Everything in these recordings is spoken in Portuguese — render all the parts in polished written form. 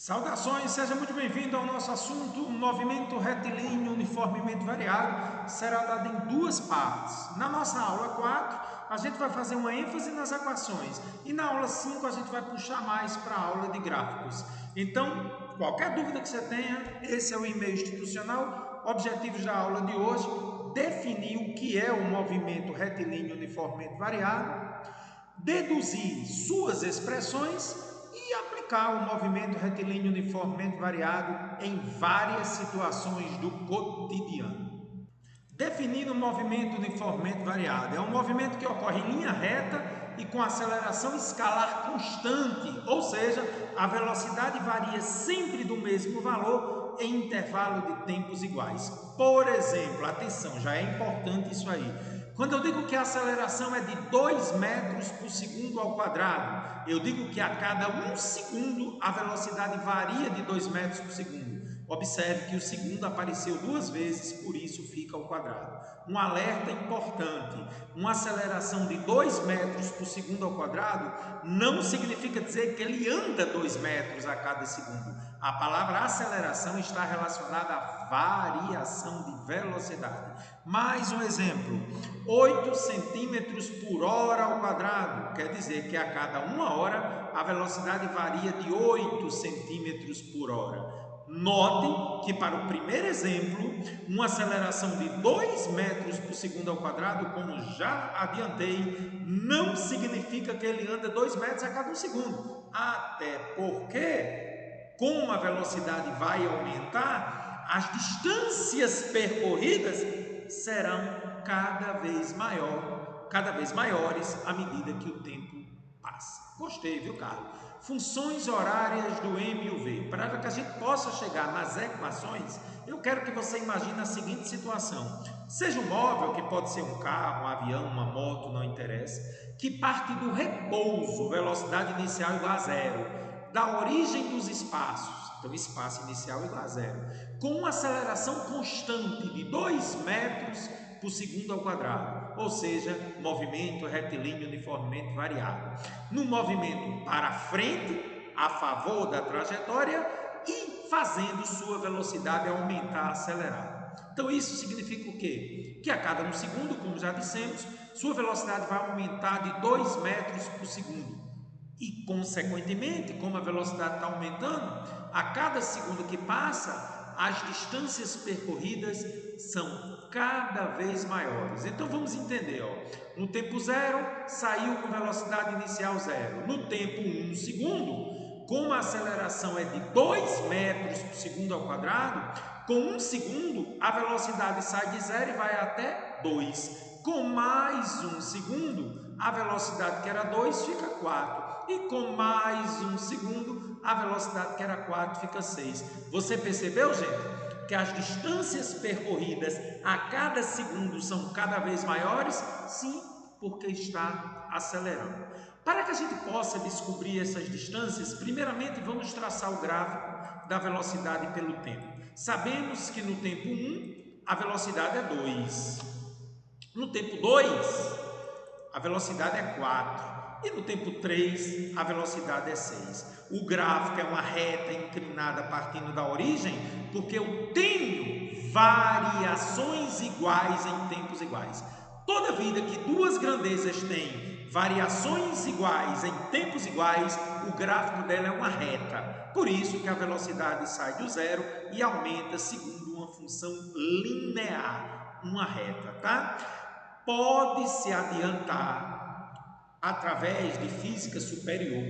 Saudações, seja muito bem-vindo ao nosso assunto. O movimento retilíneo uniformemente variado será dado em duas partes. Na nossa aula 4, a gente vai fazer uma ênfase nas equações e na aula 5 a gente vai puxar mais para a aula de gráficos. Então, qualquer dúvida que você tenha, esse é o e-mail institucional. Objetivos da aula de hoje: definir o que é o movimento retilíneo uniformemente variado, deduzir suas expressões e aplicar o movimento retilíneo uniformemente variado em várias situações do cotidiano. Definir o movimento uniformemente variado é um movimento que ocorre em linha reta e com aceleração escalar constante, ou seja, a velocidade varia sempre do mesmo valor em intervalo de tempos iguais. Por exemplo, atenção, já é importante isso aí. Quando eu digo que a aceleração é de 2 metros por segundo ao quadrado, eu digo que a cada 1 segundo a velocidade varia de 2 metros por segundo. Observe que o segundo apareceu 2 vezes, por isso fica ao quadrado. Um alerta importante: uma aceleração de 2 metros por segundo ao quadrado não significa dizer que ele anda 2 metros a cada segundo. A palavra aceleração está relacionada à variação de velocidade. Mais um exemplo: 8 centímetros por hora ao quadrado, quer dizer que a cada 1 hora a velocidade varia de 8 centímetros por hora. Note que para o primeiro exemplo, uma aceleração de 2 metros por segundo ao quadrado, como já adiantei, não significa que ele anda 2 metros a cada 1 segundo. Até porque, como a velocidade vai aumentar, as distâncias percorridas serão cada vez maiores à medida que o tempo passa. Gostei, viu, Carlos? Funções horárias do M e o V. Para que a gente possa chegar nas equações, eu quero que você imagine a seguinte situação: seja um móvel, que pode ser um carro, um avião, uma moto, não interessa, que parte do repouso, velocidade inicial igual a zero, da origem dos espaços, então espaço inicial igual a zero, com uma aceleração constante de 2 metros por segundo ao quadrado, ou seja, movimento retilíneo uniformemente variado. No movimento para frente, a favor da trajetória e fazendo sua velocidade aumentar, acelerar. Então isso significa o quê? Que a cada 1 segundo, como já dissemos, sua velocidade vai aumentar de 2 metros por segundo. E, consequentemente, como a velocidade está aumentando, a cada segundo que passa, as distâncias percorridas são cada vez maiores. Então vamos entender, no tempo 0 saiu com velocidade inicial 0. No tempo 1 segundo, como a aceleração é de 2 metros por segundo ao quadrado, com 1 segundo a velocidade sai de 0 e vai até 2. Com mais 1 segundo, a velocidade que era 2 fica 4. E com mais 1 segundo, a velocidade que era 4 fica 6. Você percebeu, gente? Que as distâncias percorridas a cada segundo são cada vez maiores? Sim, porque está acelerando. Para que a gente possa descobrir essas distâncias, primeiramente vamos traçar o gráfico da velocidade pelo tempo. Sabemos que no tempo 1 a velocidade é 2. No tempo 2 a velocidade é 4. E no tempo 3, a velocidade é 6. O gráfico é uma reta inclinada partindo da origem, porque eu tenho variações iguais em tempos iguais. Toda vida que duas grandezas têm variações iguais em tempos iguais, o gráfico dela é uma reta. Por isso que a velocidade sai do zero e aumenta segundo uma função linear, uma reta, tá? Pode-se adiantar, através de física superior,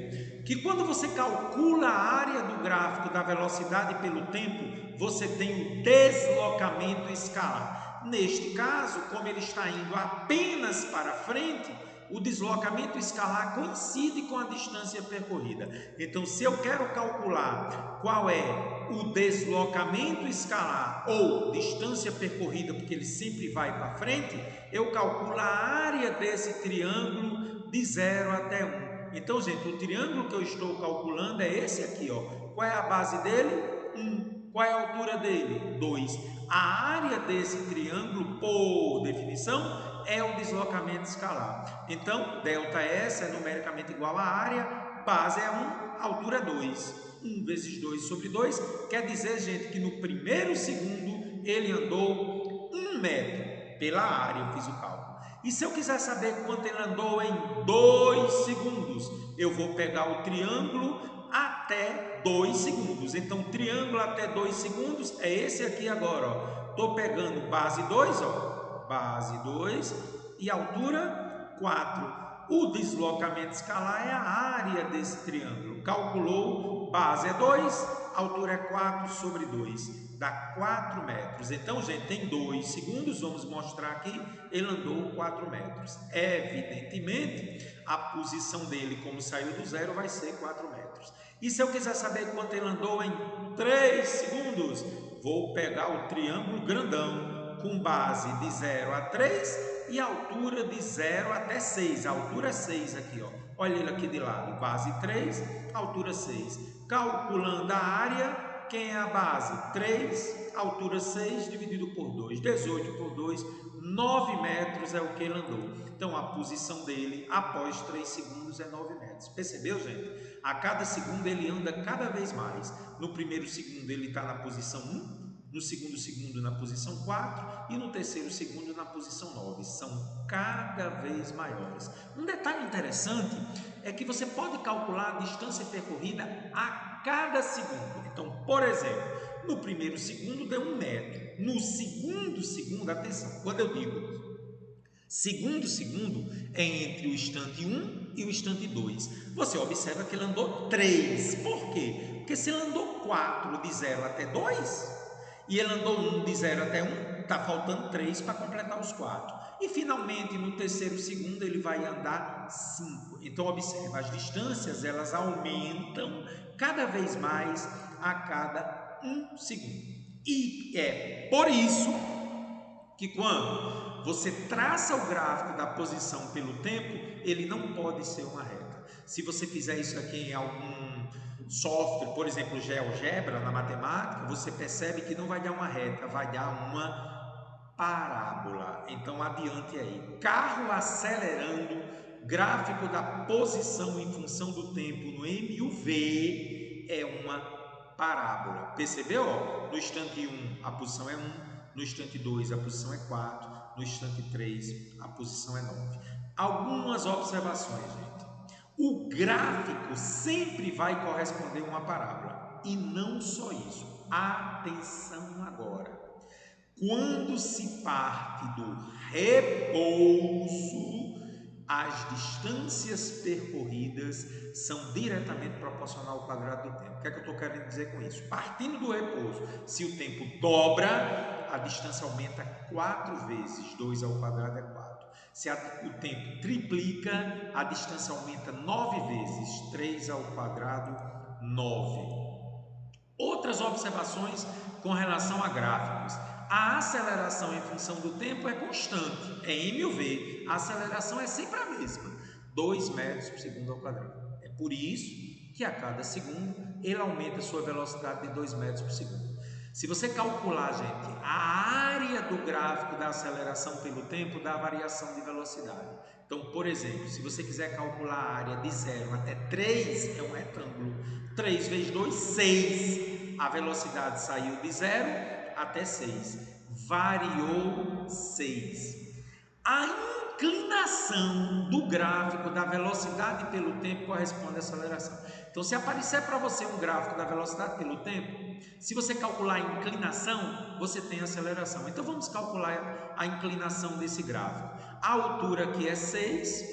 que quando você calcula a área do gráfico da velocidade pelo tempo, você tem o deslocamento escalar. Neste caso, como ele está indo apenas para frente, o deslocamento escalar coincide com a distância percorrida. Então, se eu quero calcular qual é o deslocamento escalar ou distância percorrida, porque ele sempre vai para frente, eu calculo a área desse triângulo de 0 até 1. Então, gente, o triângulo que eu estou calculando é esse aqui, Qual é a base dele? 1. Qual é a altura dele? 2. A área desse triângulo, por definição, é o deslocamento escalar. Então, ΔS é numericamente igual à área, base é 1, altura é 2. 1 vezes 2 sobre 2, quer dizer, gente, que no primeiro segundo ele andou 1 metro pela área, eu fiz o cálculo. E se eu quiser saber quanto ele andou em 2 segundos, eu vou pegar o triângulo até 2 segundos. Então, triângulo até 2 segundos é esse aqui agora, ó. Estou pegando base 2, ó, base 2 e altura 4. O deslocamento escalar é a área desse triângulo. Calculou, base é 2, altura é 4 sobre 2, dá 4 metros. Então, gente, em 2 segundos, vamos mostrar aqui, ele andou 4 metros. Evidentemente, a posição dele, como saiu do zero, vai ser 4 metros. E se eu quiser saber quanto ele andou em 3 segundos, vou pegar o triângulo grandão, com base de 0 a 3 e altura de 0 até 6. A altura é 6 aqui, ó. Olha ele aqui de lado, base 3, altura 6. Calculando a área, quem é a base? 3, altura 6, dividido por 2. 18 por 2, 9 metros é o que ele andou. Então, a posição dele, após 3 segundos, é 9 metros. Percebeu, gente? A cada segundo ele anda cada vez mais. No primeiro segundo ele está na posição 1, no segundo segundo na posição 4 e no terceiro segundo na posição 9. São cada vez maiores. Um detalhe interessante é que você pode calcular a distância percorrida a cada segundo. Então, por exemplo, no primeiro segundo deu 1 metro. No segundo segundo, atenção, quando eu digo segundo segundo, é entre o instante 1 e o instante 2. Você observa que ele andou 3. Por quê? Porque se ele andou 4 de 0 até 2... e ele andou 1 de 0 até 1, está faltando 3 para completar os 4. E finalmente, no terceiro segundo, ele vai andar 5. Então, observa, as distâncias elas aumentam cada vez mais a cada 1 segundo. E é por isso que quando você traça o gráfico da posição pelo tempo, ele não pode ser uma reta. Se você fizer isso aqui em algum software, por exemplo, GeoGebra, na matemática, você percebe que não vai dar uma reta, vai dar uma parábola. Então, adiante aí. Carro acelerando, gráfico da posição em função do tempo no M e o V é uma parábola. Percebeu? No instante 1, a posição é 1. No instante 2, a posição é 4. No instante 3, a posição é 9. Algumas observações, gente. O gráfico sempre vai corresponder a uma parábola. E não só isso. Atenção agora. Quando se parte do repouso, as distâncias percorridas são diretamente proporcional ao quadrado do tempo. O que é que eu estou querendo dizer com isso? Partindo do repouso, se o tempo dobra, a distância aumenta 4 vezes. 2 ao quadrado é 4. Se o tempo triplica, a distância aumenta 9 vezes. 3 ao quadrado, 9. Outras observações com relação a gráficos. A aceleração em função do tempo é constante, é m ou v. A aceleração é sempre a mesma, 2 metros por segundo ao quadrado. É por isso que a cada segundo ele aumenta sua velocidade de 2 metros por segundo. Se você calcular, gente, a área do gráfico da aceleração pelo tempo dá variação de velocidade. Então, por exemplo, se você quiser calcular a área de 0 até 3, é um retângulo. 3 vezes 2, 6. A velocidade saiu de 0 até 6. Variou 6. A inclinação do gráfico da velocidade pelo tempo corresponde à aceleração. Então, se aparecer para você um gráfico da velocidade pelo tempo, se você calcular a inclinação, você tem aceleração. Então, vamos calcular a inclinação desse gráfico. A altura aqui é 6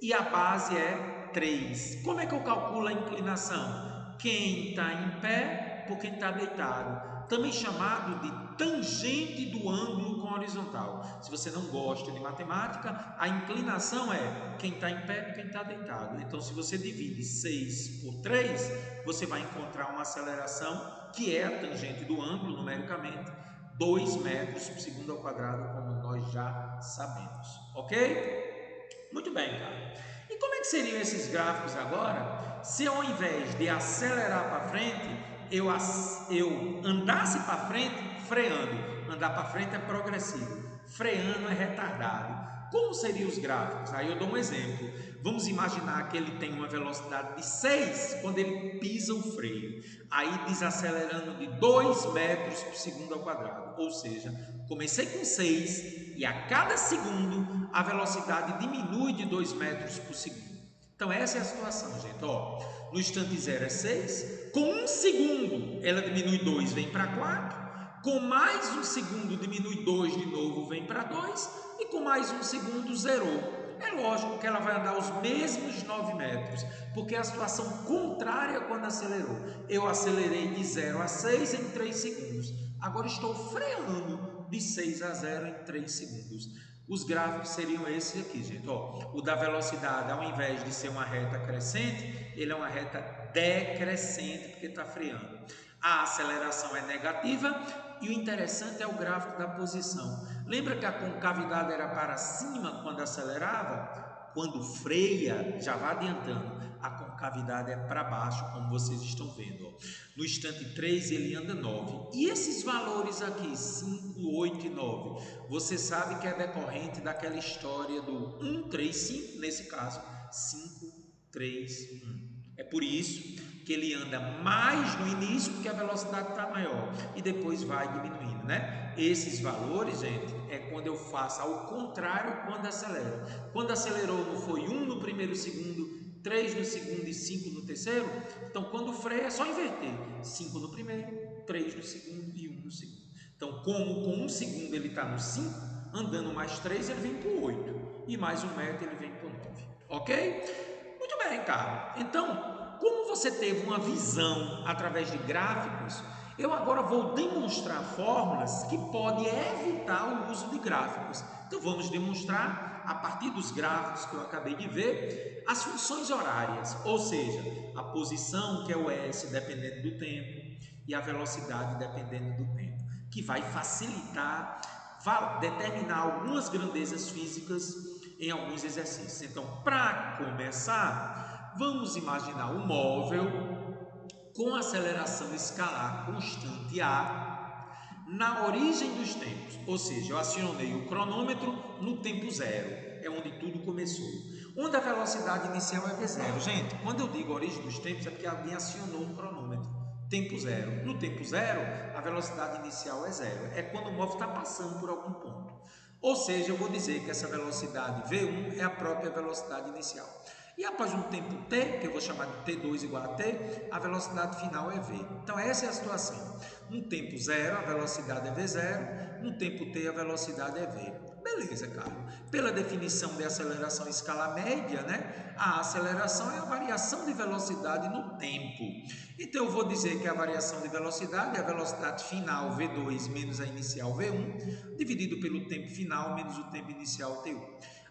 e a base é 3. Como é que eu calculo a inclinação? Quem está em pé por quem está deitado. Também chamado de tangente do ângulo com a horizontal. Se você não gosta de matemática, a inclinação é quem está em pé por quem está deitado. Então, se você divide 6 por 3, você vai encontrar uma aceleração que é a tangente do ângulo, numericamente, 2 metros por segundo ao quadrado, como nós já sabemos. Ok? Muito bem, cara. E como é que seriam esses gráficos agora, se ao invés de acelerar para frente, eu andasse para frente freando? Andar para frente é progressivo, freando é retardado. Como seriam os gráficos? Aí eu dou um exemplo. Vamos imaginar que ele tem uma velocidade de 6 quando ele pisa o freio. Aí desacelerando de 2 metros por segundo ao quadrado. Ou seja, comecei com 6 e a cada segundo a velocidade diminui de 2 metros por segundo. Então essa é a situação, gente. Ó, no instante zero é 6. Com 1 segundo ela diminui 2, vem para 4. Com mais 1 segundo diminui 2 de novo, vem para 2. E com mais 1 segundo zerou. É lógico que ela vai andar os mesmos 9 metros, porque é a situação contrária quando acelerou. Eu acelerei de 0 a 6 em 3 segundos. Agora estou freando de 6 a 0 em 3 segundos. Os gráficos seriam esses aqui, gente. Ó, o da velocidade, ao invés de ser uma reta crescente, ele é uma reta decrescente, porque está freando. A aceleração é negativa e o interessante é o gráfico da posição. Lembra que a concavidade era para cima quando acelerava? Quando freia, já vai adiantando, a concavidade é para baixo, como vocês estão vendo. Ó. No instante 3 ele anda 9. E esses valores aqui, 5, 8 e 9, você sabe que é decorrente daquela história do 1, 3, 5, nesse caso, 5, 3, 1. É por isso que ele anda mais no início, porque a velocidade está maior, e depois vai diminuindo, né? Esses valores, gente, é quando eu faço ao contrário quando acelero. Quando acelerou, não foi 1 no primeiro segundo, 3 no segundo e 5 no terceiro? Então, quando freia, é só inverter. 5 no primeiro, 3 no segundo e 1 no segundo. Então, como com 1 segundo ele está no 5, andando mais 3, ele vem para o 8. E mais 1 metro, ele vem para o 9. Ok? Muito bem, cara. Então, como você teve uma visão através de gráficos, eu agora vou demonstrar fórmulas que podem evitar o uso de gráficos. Então vamos demonstrar, a partir dos gráficos que eu acabei de ver, as funções horárias, ou seja, a posição, que é o S, dependendo do tempo, e a velocidade, dependendo do tempo, que vai facilitar, determinar algumas grandezas físicas em alguns exercícios. Então, para começar, vamos imaginar um móvel com aceleração escalar constante A na origem dos tempos, ou seja, eu acionei o cronômetro no tempo zero, é onde tudo começou, onde a velocidade inicial é V0. Gente, quando eu digo origem dos tempos é porque alguém acionou um cronômetro, tempo zero. No tempo zero, a velocidade inicial é zero, é quando o móvel está passando por algum ponto. Ou seja, eu vou dizer que essa velocidade V1 é a própria velocidade inicial. E após um tempo t, que eu vou chamar de t2 igual a t, a velocidade final é v. Então essa é a situação. No tempo zero, a velocidade é v0, no tempo t, a velocidade é v. Beleza, Carlos. Pela definição de aceleração em escala média, né? A aceleração é a variação de velocidade no tempo. Então eu vou dizer que a variação de velocidade é a velocidade final v2 menos a inicial v1, dividido pelo tempo final menos o tempo inicial t1.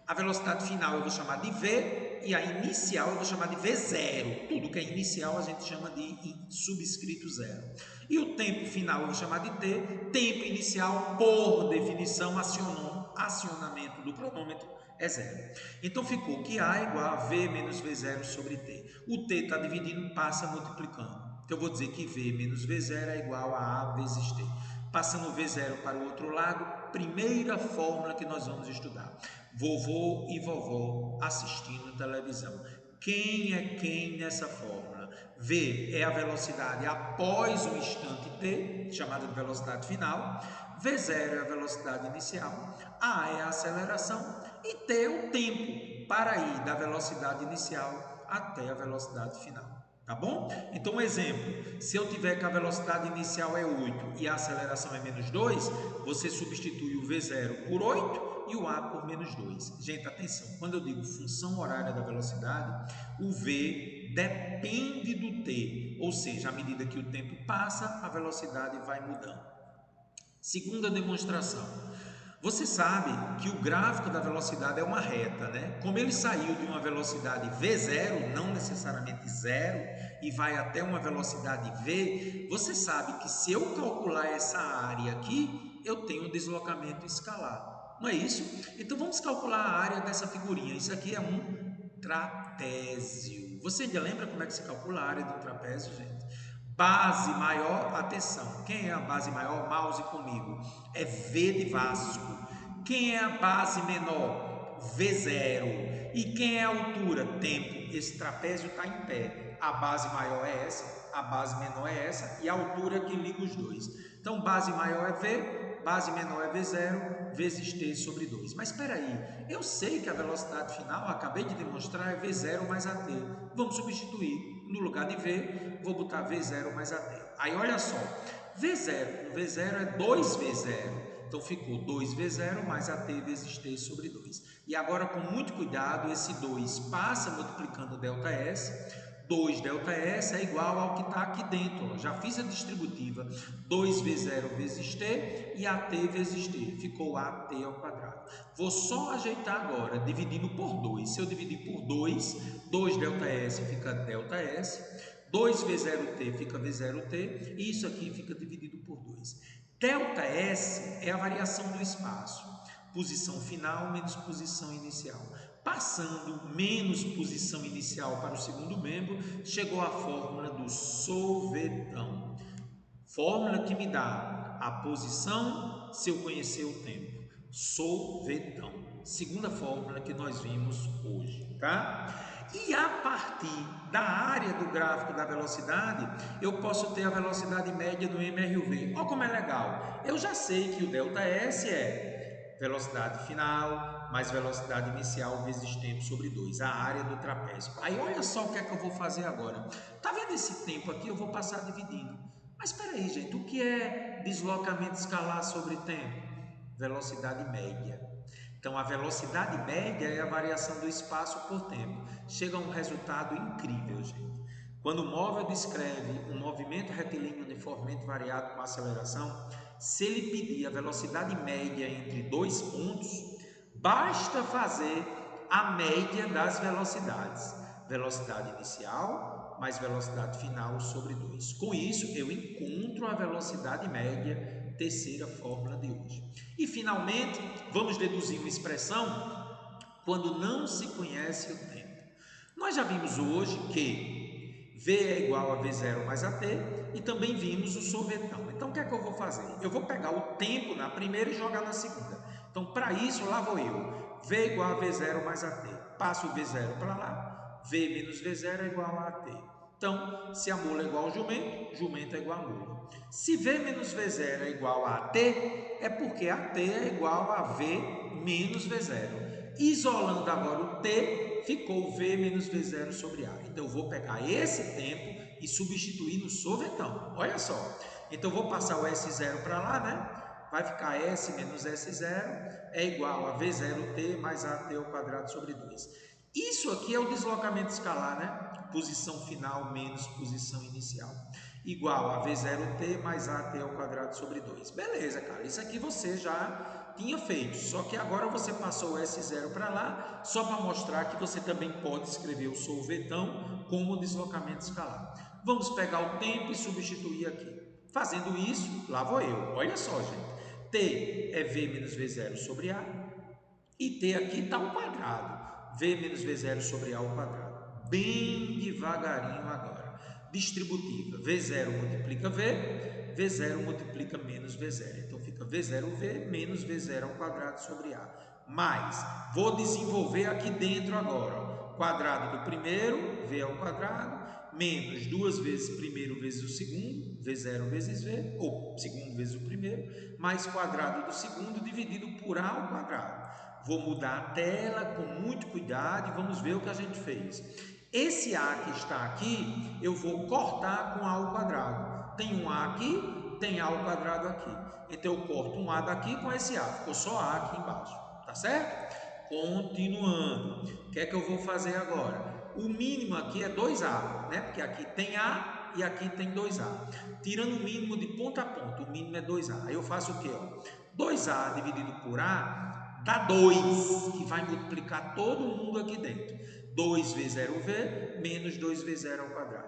A velocidade final eu vou chamar de v e a inicial eu vou chamar de v0. Tudo que é inicial a gente chama de subscrito zero. E o tempo final eu vou chamar de t. Tempo inicial, por definição, acionamento do cronômetro é zero. Então ficou que A é igual a V menos V0 sobre T. O T está dividindo, passa multiplicando. Então eu vou dizer que V menos V0 é igual a A vezes T. Passando o V0 para o outro lado, primeira fórmula que nós vamos estudar. Vovô e vovó assistindo televisão. Quem é quem nessa fórmula? V é a velocidade após o instante t, chamada de velocidade final. V0 é a velocidade inicial. A é a aceleração. E t é o tempo para ir da velocidade inicial até a velocidade final. Tá bom? Então, um exemplo, se eu tiver que a velocidade inicial é 8 e a aceleração é menos 2, você substitui o V0 por 8 e o A por menos 2. Gente, atenção, quando eu digo função horária da velocidade, o V depende do T, ou seja, à medida que o tempo passa, a velocidade vai mudando. Segunda demonstração. Você sabe que o gráfico da velocidade é uma reta, né? Como ele saiu de uma velocidade V0, não necessariamente zero, e vai até uma velocidade V, você sabe que se eu calcular essa área aqui, eu tenho um deslocamento escalar. Não é isso? Então vamos calcular a área dessa figurinha. Isso aqui é um trapézio. Você ainda lembra como é que se calcula a área do trapézio, gente? Base maior, atenção, quem é a base maior? Mouse comigo, é V de Vasco. Quem é a base menor? V0. E quem é a altura? Tempo. Esse trapézio está em pé. A base maior é essa, a base menor é essa e a altura que liga os dois. Então, base maior é V, base menor é V0, vezes T sobre 2. Mas espera aí, eu sei que a velocidade final, acabei de demonstrar, é V0 mais AT. Vamos substituir. No lugar de V, vou botar V0 mais AT. Aí, olha só, V0 com V0 é 2V0. Então, ficou 2V0 mais AT vezes T sobre 2. E agora, com muito cuidado, esse 2 passa multiplicando ΔS. 2 ΔS é igual ao que está aqui dentro. Ó. Já fiz a distributiva. 2V0 vezes T e AT vezes T. Ficou AT ao quadrado. Vou só ajeitar agora, dividindo por 2. Se eu dividir por 2, 2 ΔS fica ΔS. 2V0T fica V0T. E isso aqui fica dividido por 2. ΔS é a variação do espaço, posição final menos posição inicial. Passando menos posição inicial para o segundo membro, chegou a fórmula do sorvetão. Fórmula que me dá a posição se eu conhecer o tempo. Sorvetão. Segunda fórmula que nós vimos hoje, tá? E a partir da área do gráfico da velocidade, eu posso ter a velocidade média do MRV. Olha como é legal. Eu já sei que o ΔS é velocidade final mais velocidade inicial vezes tempo sobre 2, a área do trapézio. Aí olha só o que é que eu vou fazer agora. Tá vendo esse tempo aqui? Eu vou passar dividindo. Mas espera aí, gente, o que é deslocamento escalar sobre tempo? Velocidade média. Então, a velocidade média é a variação do espaço por tempo. Chega a um resultado incrível, gente. Quando o móvel descreve um movimento retilíneo uniformemente variado com aceleração, se ele pedir a velocidade média entre dois pontos, basta fazer a média das velocidades. Velocidade inicial mais velocidade final sobre 2. Com isso, eu encontro a velocidade média, terceira fórmula de hoje. E, finalmente, vamos deduzir uma expressão quando não se conhece o tempo. Nós já vimos hoje que V é igual a V0 mais AT e também vimos o sorvetão. Então, o que é que eu vou fazer? Eu vou pegar o tempo na primeira e jogar na segunda. Então, para isso, lá vou eu. V é igual a V0 mais AT. Passo o V0 para lá. V menos V0 é igual a AT. Então, se a mula é igual ao jumento, jumento é igual a mula. Se V menos V0 é igual a AT, é porque AT é igual a V menos V0. Isolando agora o T, ficou V menos V0 sobre A. Então, eu vou pegar esse tempo e substituir no sorvetão. Olha só. Então, eu vou passar o S0 para lá, né? Vai ficar S menos S0 é igual a V0T mais AT ao quadrado sobre 2. Isso aqui é o deslocamento escalar, né? Posição final menos posição inicial. Igual a V0T mais AT ao quadrado sobre 2. Beleza, cara. Isso aqui você já tinha feito. Só que agora você passou o S0 para lá, só para mostrar que você também pode escrever o sorvetão como deslocamento escalar. Vamos pegar o tempo e substituir aqui. Fazendo isso, lá vou eu. Olha só, gente. T é V menos V0 sobre A. E T aqui está ao quadrado. V menos V0 sobre A ao quadrado. Bem devagarinho agora. Distributiva. V0 multiplica V. V0 multiplica menos V0. Então, fica V0V menos V0 ao quadrado sobre A. Mas, vou desenvolver aqui dentro agora. Ó. Quadrado do primeiro, V ao quadrado. Menos 2 vezes primeiro vezes o segundo, V0 vezes V, ou segundo vezes o primeiro, mais quadrado do segundo dividido por A ao quadrado. Vou mudar a tela com muito cuidado e vamos ver o que a gente fez. Esse A que está aqui, eu vou cortar com A ao quadrado. Tem um A aqui, tem A ao quadrado aqui. Então, eu corto um A daqui com esse A. Ficou só A aqui embaixo. Tá certo? Continuando. O que é que eu vou fazer agora? O mínimo aqui é 2A, né? Porque aqui tem A e aqui tem 2A. Tirando o mínimo de ponta a ponta, o mínimo é 2A. Aí eu faço o quê? 2A dividido por A dá 2, que vai multiplicar todo mundo aqui dentro. 2V0V menos 2V0 ao quadrado.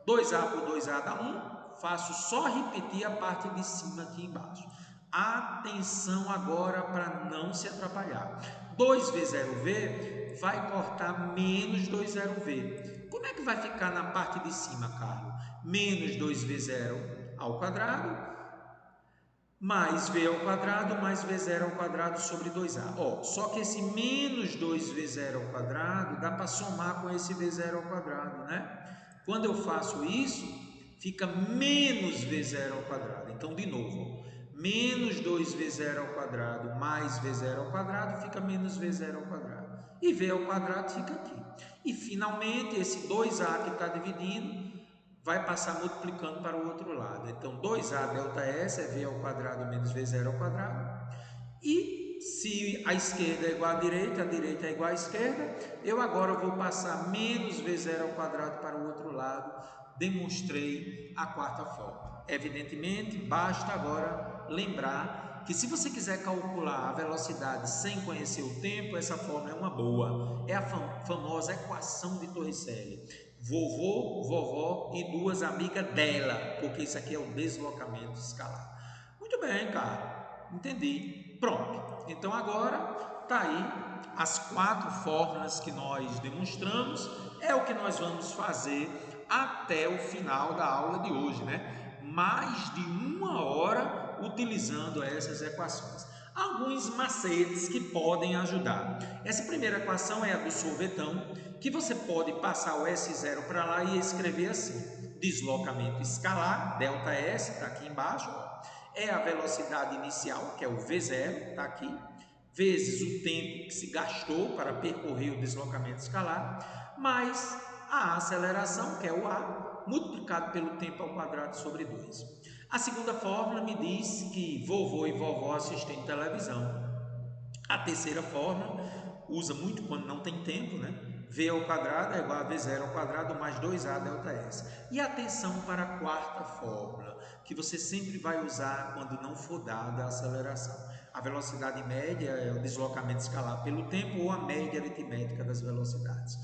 2A por 2A dá 1. Faço só repetir a parte de cima aqui embaixo. Atenção agora para não se atrapalhar. 2V0V vai cortar menos 2V0V. Como é que vai ficar na parte de cima, Carlos? Menos 2V0 ao quadrado mais v ao quadrado mais v0 ao quadrado sobre 2a. Ó, só que esse menos 2v0 ao quadrado dá para somar com esse v0 ao quadrado, né? Quando eu faço isso, fica menos v0 ao quadrado. Então, de novo, ó, menos 2v0 ao quadrado mais v0 ao quadrado fica menos v0 ao quadrado. E v ao quadrado fica aqui. E, finalmente, esse 2a que está dividindo vai passar multiplicando para o outro lado. Então, 2a delta S é v ao quadrado menos v0 ao quadrado. E se a esquerda é igual à direita, a direita é igual à esquerda, eu agora vou passar menos v0 ao quadrado para o outro lado. Demonstrei a quarta forma. Evidentemente, basta agora lembrar que se você quiser calcular a velocidade sem conhecer o tempo, essa forma é uma boa. É a famosa equação de Torricelli. Vovô, vovó e duas amigas dela, porque isso aqui é o deslocamento escalar. Muito bem, cara. Entendi. Pronto. Então agora tá aí as 4 fórmulas que nós demonstramos. É o que nós vamos fazer até o final da aula de hoje, né? Mais de 1 hora utilizando essas equações. Alguns macetes que podem ajudar. Essa primeira equação é a do sorvetão, que você pode passar o S0 para lá e escrever assim: deslocamento escalar, delta S, está aqui embaixo, ó, é a velocidade inicial, que é o V0, está aqui, vezes o tempo que se gastou para percorrer o deslocamento escalar, mais a aceleração, que é o A, multiplicado pelo tempo ao quadrado sobre 2. A segunda fórmula me diz que vovô e vovó assistem televisão. A terceira fórmula usa muito quando não tem tempo, né? V ao quadrado é igual a V0 ao quadrado mais 2A delta S. E atenção para a quarta fórmula, que você sempre vai usar quando não for dada a aceleração. A velocidade média é o deslocamento escalar pelo tempo ou a média aritmética das velocidades.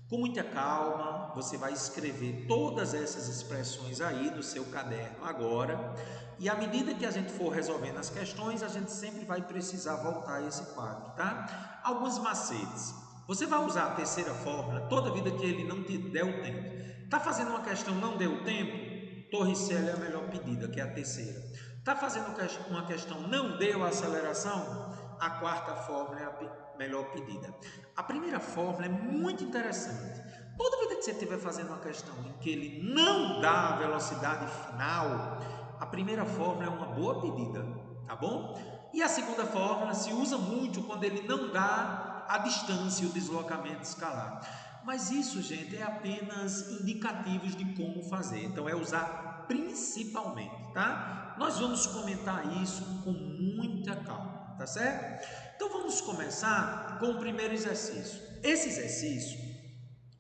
Com muita calma, você vai escrever todas essas expressões aí no seu caderno agora. E à medida que a gente for resolvendo as questões, a gente sempre vai precisar voltar a esse quadro, tá? Alguns macetes. Você vai usar a terceira fórmula toda vida que ele não te der o tempo. Está fazendo uma questão, não deu o tempo? Torricelli é a melhor pedida, que é a terceira. Está fazendo uma questão, não deu a aceleração? A quarta fórmula é a melhor pedida. A primeira fórmula é muito interessante. Toda vida que você estiver fazendo uma questão em que ele não dá a velocidade final, a primeira fórmula é uma boa pedida, tá bom? E a segunda fórmula se usa muito quando ele não dá a distância e o deslocamento escalar. Mas isso, gente, é apenas indicativos de como fazer. Então, é usar principalmente, tá? Nós vamos comentar isso com muita calma, tá certo? Então, vamos começar com o primeiro exercício. Esse exercício,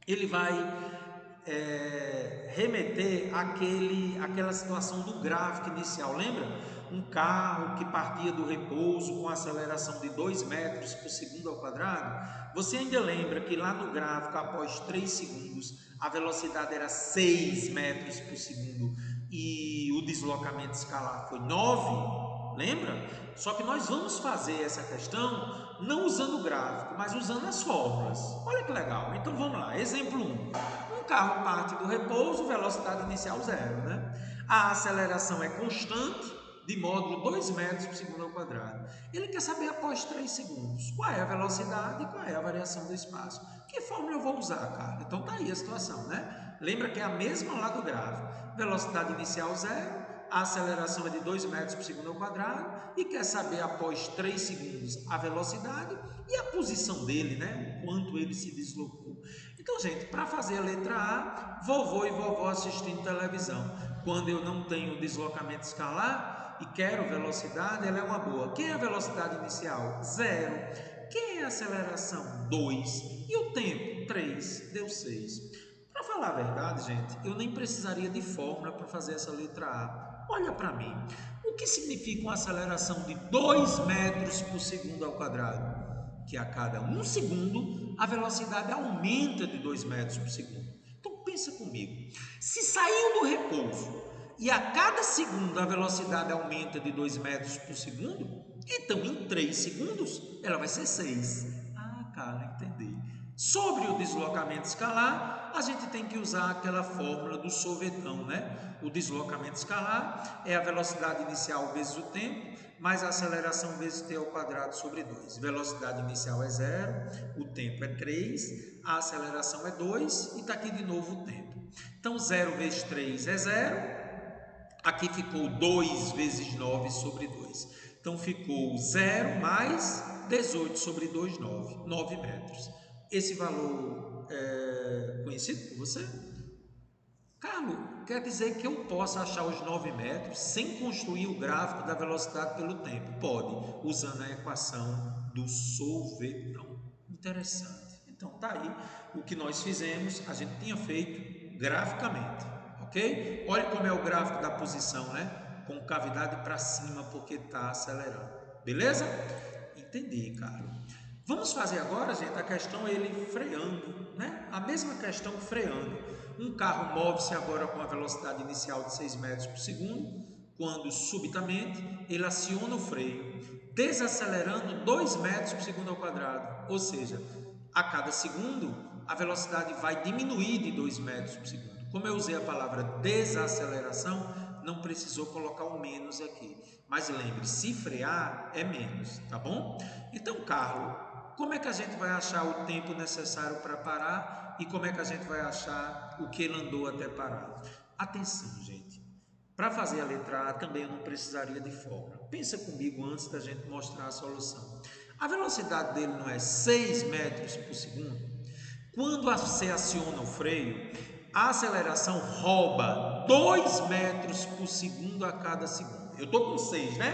ele vai remeter àquela situação do gráfico inicial, lembra? Um carro que partia do repouso com aceleração de 2 metros por segundo ao quadrado. Você ainda lembra que lá no gráfico, após 3 segundos, a velocidade era 6 metros por segundo e o deslocamento escalar foi 9? Lembra? Só que nós vamos fazer essa questão não usando o gráfico, mas usando as fórmulas. Olha que legal. Então vamos lá. Exemplo 1. Um carro parte do repouso, velocidade inicial 0, né? A aceleração é constante, de módulo 2 metros por segundo ao quadrado. Ele quer saber após 3 segundos qual é a velocidade e qual é a variação do espaço. Que fórmula eu vou usar, cara? Então tá aí a situação, né? Lembra que é a mesma lá do gráfico. Velocidade inicial 0, a aceleração é de 2 metros por segundo ao quadrado e quer saber após 3 segundos a velocidade e a posição dele, né? O quanto ele se deslocou. Então, gente, para fazer a letra A, vovô e vovó assistindo televisão. Quando eu não tenho deslocamento escalar e quero velocidade, ela é uma boa. Quem é a velocidade inicial? 0. Quem é a aceleração? 2. E o tempo? 3. Deu 6. Para falar a verdade, gente, eu nem precisaria de fórmula para fazer essa letra A. Olha para mim. O que significa uma aceleração de 2 metros por segundo ao quadrado? Que a cada 1 segundo a velocidade aumenta de 2 metros por segundo. Então pensa comigo. Se saiu do repouso e a cada segundo a velocidade aumenta de 2 metros por segundo, então em 3 segundos ela vai ser 6. Ah, cara, entendi. Sobre o deslocamento escalar, a gente tem que usar aquela fórmula do sorvetão, né? O deslocamento escalar é a velocidade inicial vezes o tempo, mais a aceleração vezes t ao quadrado sobre 2. Velocidade inicial é 0, o tempo é 3, a aceleração é 2 e está aqui de novo o tempo. Então, 0 vezes 3 é 0, aqui ficou 2 vezes 9 sobre 2. Então, ficou 0 mais 18 sobre 2, 9 metros. Esse valor é conhecido por você? Carlos, quer dizer que eu posso achar os 9 metros sem construir o gráfico da velocidade pelo tempo? Pode, usando a equação do sorvetão. Interessante. Então, tá aí o que nós fizemos, a gente tinha feito graficamente, ok? Olha como é o gráfico da posição, né? Com cavidade para cima, porque está acelerando. Beleza? Entendi, Carlos. Vamos fazer agora, gente, a questão ele freando, né? A mesma questão freando. Um carro move-se agora com a velocidade inicial de 6 metros por segundo, quando subitamente ele aciona o freio, desacelerando 2 metros por segundo ao quadrado. Ou seja, a cada segundo a velocidade vai diminuir de 2 metros por segundo. Como eu usei a palavra desaceleração, não precisou colocar o menos aqui. Mas lembre, se frear é menos, tá bom? Então, Carlos, como é que a gente vai achar o tempo necessário para parar e como é que a gente vai achar o que ele andou até parar? Atenção, gente. Para fazer a letra A também eu não precisaria de fórmula. Pensa comigo antes da gente mostrar a solução. A velocidade dele não é 6 metros por segundo? Quando você aciona o freio, a aceleração rouba 2 metros por segundo a cada segundo. Eu estou com 6, né?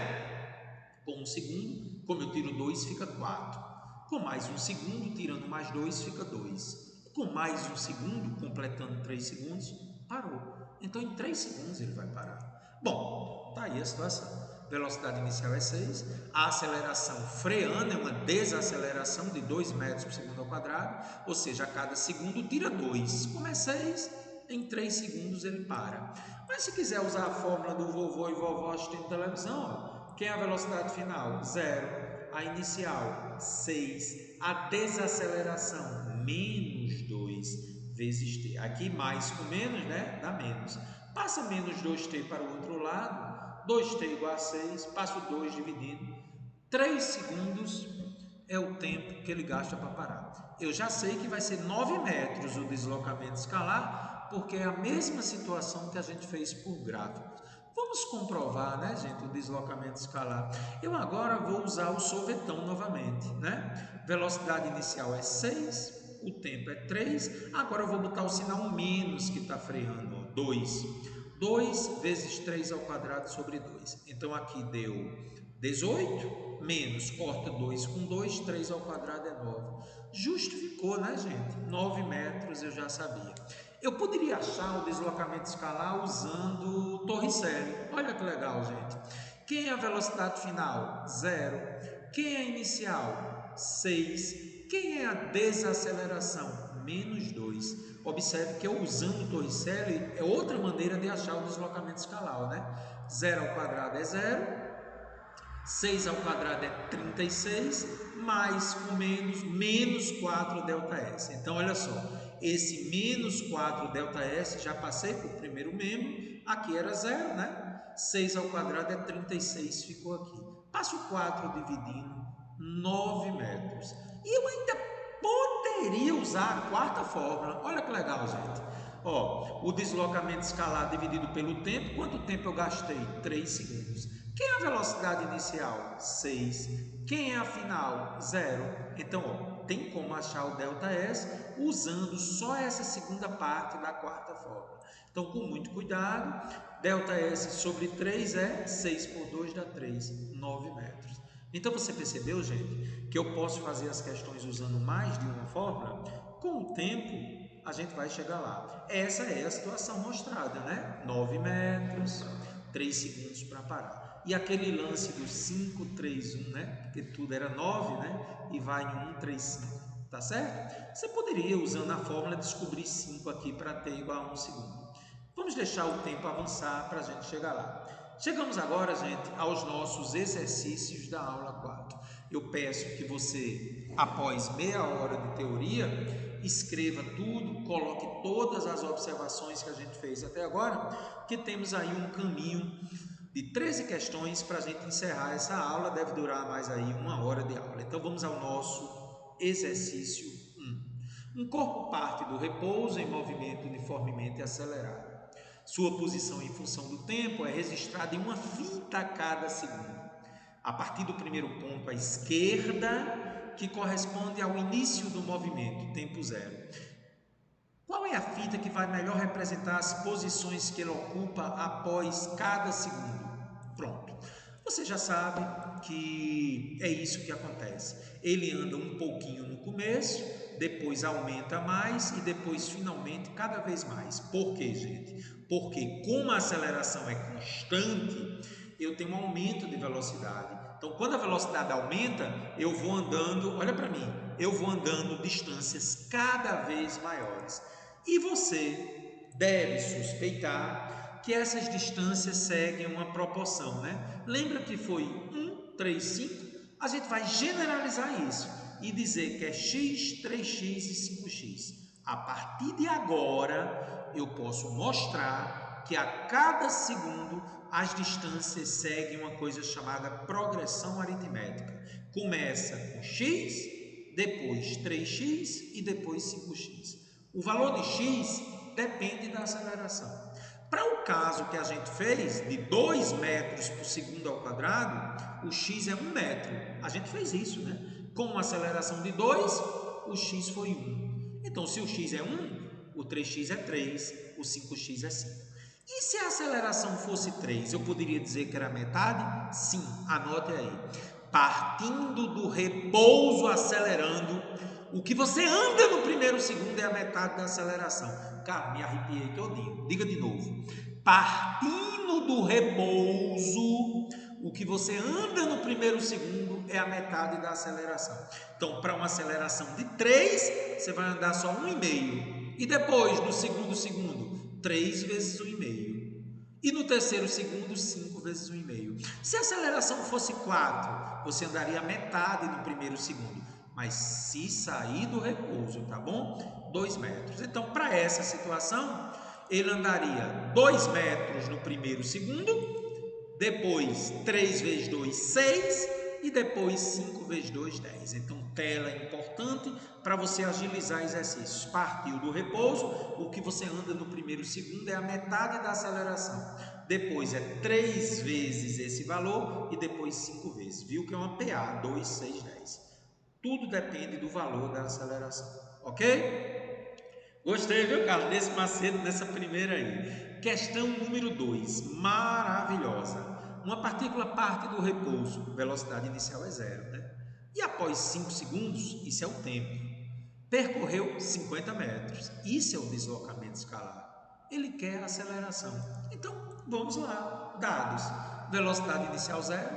Com 1 segundo, como eu tiro 2, fica 4. Com mais 1 segundo, tirando mais 2, fica 2. Com mais 1 segundo, completando 3 segundos, parou. Então, em 3 segundos ele vai parar. Bom, tá aí a situação. Velocidade inicial é 6, a aceleração freando é uma desaceleração de 2 metros por segundo ao quadrado, ou seja, a cada segundo tira 2. Como é 6, em 3 segundos ele para. Mas se quiser usar a fórmula do vovô e vovó assistindo televisão, ó, quem é a velocidade final? 0. A inicial, 6. A desaceleração, menos 2 vezes t. Aqui mais com menos, né? Dá menos. Passa menos 2t para o outro lado, 2t igual a 6, passo 2 dividindo. 3 segundos é o tempo que ele gasta para parar. Eu já sei que vai ser 9 metros o deslocamento escalar, porque é a mesma situação que a gente fez por gráficos. Vamos comprovar, né, gente, o deslocamento escalar. Eu agora vou usar o sorvetão novamente, né? Velocidade inicial é 6, o tempo é 3. Agora eu vou botar o sinal menos que está freando, ó, 2. 2 vezes 3 ao quadrado sobre 2. Então aqui deu 18, menos, corta 2 com 2, 3 ao quadrado é 9. Justificou, né, gente? 9 metros eu já sabia. Eu poderia achar o deslocamento escalar usando o Torricelli. Olha que legal, gente. Quem é a velocidade final? 0. Quem é a inicial? 6. Quem é a desaceleração? Menos 2. Observe que eu usando o Torricelli é outra maneira de achar o deslocamento escalar, né? 0 ao quadrado é 0. 6 ao quadrado é 36, mais com menos 4 ΔS. Então, olha só, esse menos 4 ΔS, já passei para o primeiro membro, aqui era 0, né? 6 ao quadrado é 36, ficou aqui. Passo 4 dividindo, 9 metros. E eu ainda poderia usar a quarta fórmula. Olha que legal, gente. Ó, o deslocamento escalar dividido pelo tempo, quanto tempo eu gastei? 3 segundos. Quem é a velocidade inicial? 6. Quem é a final? 0. Então, ó, tem como achar o ΔS usando só essa segunda parte da quarta fórmula. Então, com muito cuidado, ΔS sobre 3 é 6 por 2 dá 3, 9 metros. Então, você percebeu, gente, que eu posso fazer as questões usando mais de uma fórmula? Com o tempo, a gente vai chegar lá. Essa é a situação mostrada, né? 9 metros, 3 segundos para parar. E aquele lance do 5, 3, 1, né? Porque tudo era 9, né? E vai em 1, 3, 5. Tá certo? Você poderia, usando a fórmula, descobrir 5 aqui para t igual a 1 segundo. Vamos deixar o tempo avançar para a gente chegar lá. Chegamos agora, gente, aos nossos exercícios da aula 4. Eu peço que você, após meia hora de teoria, escreva tudo, coloque todas as observações que a gente fez até agora, que temos aí um caminho de 13 questões para a gente encerrar essa aula, deve durar mais aí 1 hora de aula. Então vamos ao nosso exercício 1. Um corpo parte do repouso em movimento uniformemente acelerado. Sua posição em função do tempo é registrada em uma fita a cada segundo. A partir do primeiro ponto à esquerda, que corresponde ao início do movimento, tempo zero. Qual é a fita que vai melhor representar as posições que ele ocupa após cada segundo? Pronto. Você já sabe que é isso que acontece. Ele anda um pouquinho no começo, depois aumenta mais e depois finalmente cada vez mais. Por quê, gente? Porque como a aceleração é constante, eu tenho um aumento de velocidade. Então, quando a velocidade aumenta, eu vou andando, olha para mim, eu vou andando distâncias cada vez maiores. E você deve suspeitar que essas distâncias seguem uma proporção, né? Lembra que foi 1, 3, 5? A gente vai generalizar isso e dizer que é x, 3x e 5x. A partir de agora, eu posso mostrar que a cada segundo as distâncias seguem uma coisa chamada progressão aritmética. Começa com x, depois 3x e depois 5x. O valor de x depende da aceleração. Para o caso que a gente fez, de 2 metros por segundo ao quadrado, o x é 1 metro. A gente fez isso, né? Com uma aceleração de 2, o x foi 1. Então, se o x é 1, o 3x é 3, o 5x é 5. E se a aceleração fosse 3, eu poderia dizer que era metade? Sim, anote aí. Partindo do repouso acelerando, o que você anda no primeiro segundo é a metade da aceleração. Cara, me arrepiei todinho. Diga de novo. Partindo do repouso, o que você anda no primeiro segundo é a metade da aceleração. Então, para uma aceleração de 3, você vai andar só 1,5. E depois, no segundo segundo, 3 vezes 1,5. E no terceiro segundo, 5 vezes 1,5. Se a aceleração fosse 4, você andaria a metade no primeiro segundo. Mas se sair do repouso, tá bom? 2 metros. Então, para essa situação, ele andaria 2 metros no primeiro segundo, depois 3 vezes 2, 6 e depois 5 vezes 2, 10. Então, tela é importante para você agilizar exercícios. Partiu do repouso, o que você anda no primeiro segundo é a metade da aceleração. Depois é 3 vezes esse valor e depois 5 vezes. Viu que é uma PA, 2, 6, 10. Tudo depende do valor da aceleração, ok? Gostei, viu, Carlos, desse macete, nessa primeira aí. Questão número 2, maravilhosa. Uma partícula parte do repouso, velocidade inicial é 0, né? E após 5 segundos, isso é o tempo, percorreu 50 metros. Isso é o deslocamento escalar. Ele quer a aceleração. Então, vamos lá. Dados. Velocidade inicial 0,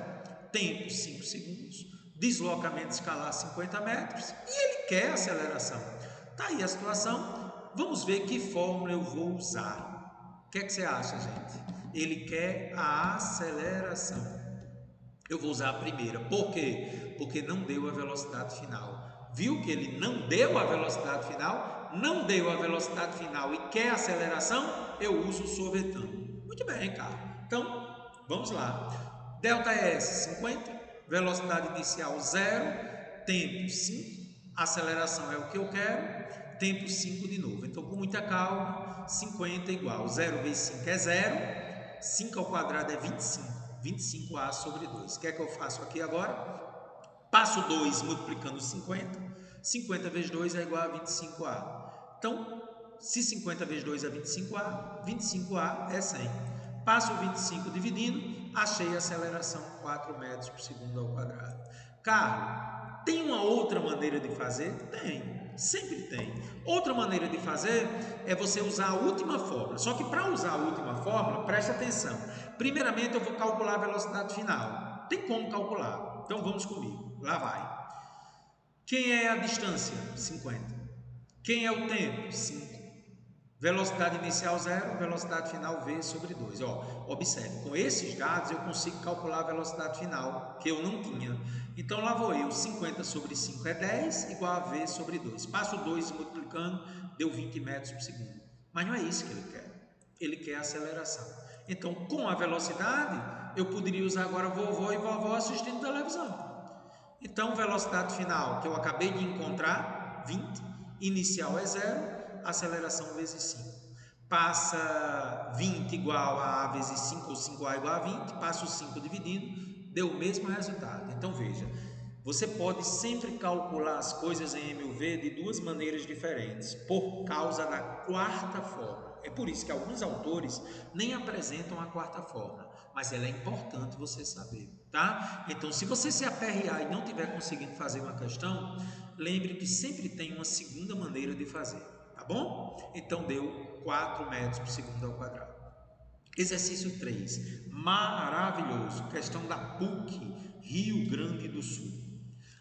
tempo 5 segundos, deslocamento escalar 50 metros e ele quer a aceleração. Tá aí a situação. Vamos ver que fórmula eu vou usar. O que é que você acha, gente? Ele quer a aceleração. Eu vou usar a primeira. Por quê? Porque não deu a velocidade final. Viu que ele não deu a velocidade final? Não deu a velocidade final e quer aceleração? Eu uso o sorvetão. Muito bem, cara. Então, vamos lá. Delta S, 50. Velocidade inicial, 0. Tempo, 5. Aceleração é o que eu quero. Tempo 5 de novo. Então, com muita calma, 50 igual. 0 vezes 5 é 0. 5 ao quadrado é 25. 25A sobre 2. O que é que eu faço aqui agora? Passo 2 multiplicando 50. 50 vezes 2 é igual a 25A. Então, se 50 vezes 2 é 25A, 25A é 100. Passo 25 dividindo, achei a aceleração 4 metros por segundo ao quadrado. Carlos, tem uma outra maneira de fazer? Tem. Sempre tem. Outra maneira de fazer é você usar a última fórmula. Só que para usar a última fórmula, preste atenção. Primeiramente eu vou calcular a velocidade final. Tem como calcular. Então vamos comigo. Lá vai. Quem é a distância? 50. Quem é o tempo? 5. Velocidade inicial 0, velocidade final V sobre 2. Observe, com esses dados eu consigo calcular a velocidade final, que eu não tinha. Então lá vou eu, 50 sobre 5 é 10, igual a V sobre 2. Passo 2 multiplicando brincando, deu 20 metros por segundo. Mas não é isso que ele quer. Ele quer aceleração. Então, com a velocidade, eu poderia usar agora vovô e vovó assistindo televisão. Então, velocidade final que eu acabei de encontrar, 20, inicial é 0, aceleração vezes 5. Passa 20 igual a A vezes 5, ou 5A igual a 20, passa o 5 dividindo, deu o mesmo resultado. Então, veja, você pode sempre calcular as coisas em MUV de duas maneiras diferentes, por causa da quarta forma. É por isso que alguns autores nem apresentam a quarta forma, mas ela é importante você saber, tá? Então, se você se aperrear e não estiver conseguindo fazer uma questão, lembre que sempre tem uma segunda maneira de fazer, tá bom? Então, deu 4 metros por segundo ao quadrado. Exercício 3, maravilhoso, questão da PUC, Rio Grande do Sul.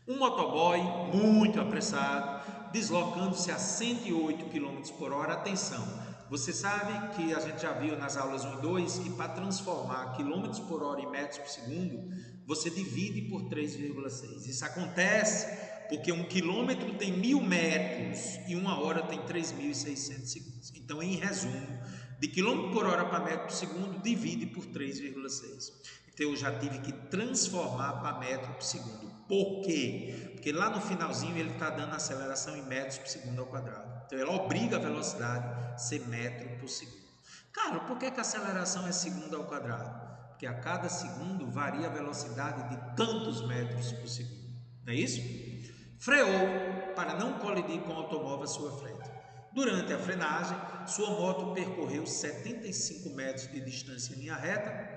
Um motoboy muito apressado, deslocando-se a 108 km por hora. Atenção, você sabe que a gente já viu nas aulas 1 e 2 que para transformar km por hora em metros por segundo, você divide por 3,6. Isso acontece porque 1 quilômetro tem 1000 metros e 1 hora tem 3.600 segundos. Então, em resumo, de quilômetro por hora para metro por segundo, divide por 3,6. Então, eu já tive que transformar para metro por segundo. Por quê? Porque lá no finalzinho ele está dando aceleração em metros por segundo ao quadrado. Então, ela obriga a velocidade a ser metro por segundo. Cara, por que a aceleração é segundo ao quadrado? Porque a cada segundo varia a velocidade de tantos metros por segundo. Não é isso? Freou para não colidir com o automóvel à sua frente. Durante a frenagem, sua moto percorreu 75 metros de distância em linha reta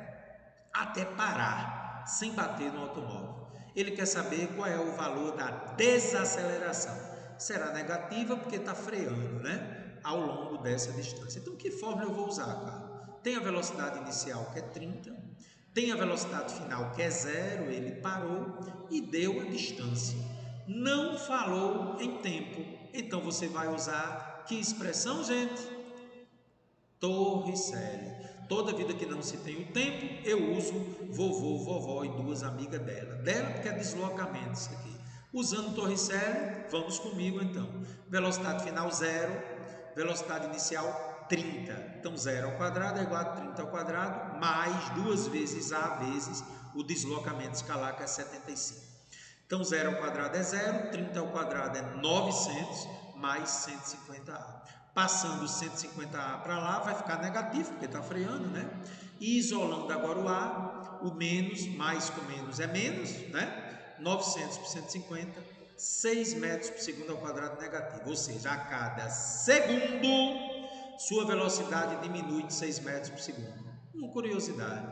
até parar, sem bater no automóvel. Ele quer saber qual é o valor da desaceleração. Será negativa porque está freando, né? Ao longo dessa distância. Então, que fórmula eu vou usar, cara? Tem a velocidade inicial, que é 30. Tem a velocidade final, que é 0. Ele parou e deu a distância. Não falou em tempo. Então, você vai usar que expressão, gente? Torricelli. Toda vida que não se tem o tempo, eu uso vovô, vovó e duas amigas dela. Dela porque é deslocamento isso aqui. Usando Torricelli, vamos comigo então. Velocidade final 0, velocidade inicial 30. Então 0 ao quadrado é igual a 30 ao quadrado, mais 2 vezes A vezes o deslocamento escalar, que é 75. Então 0 ao quadrado é 0, 30 ao quadrado é 900, mais 150A. Passando 150A para lá, vai ficar negativo, porque está freando, né? E isolando agora o A, o menos, mais com menos é menos, né? 900 por 150, 6 metros por segundo ao quadrado negativo. Ou seja, a cada segundo, sua velocidade diminui de 6 metros por segundo. Uma curiosidade,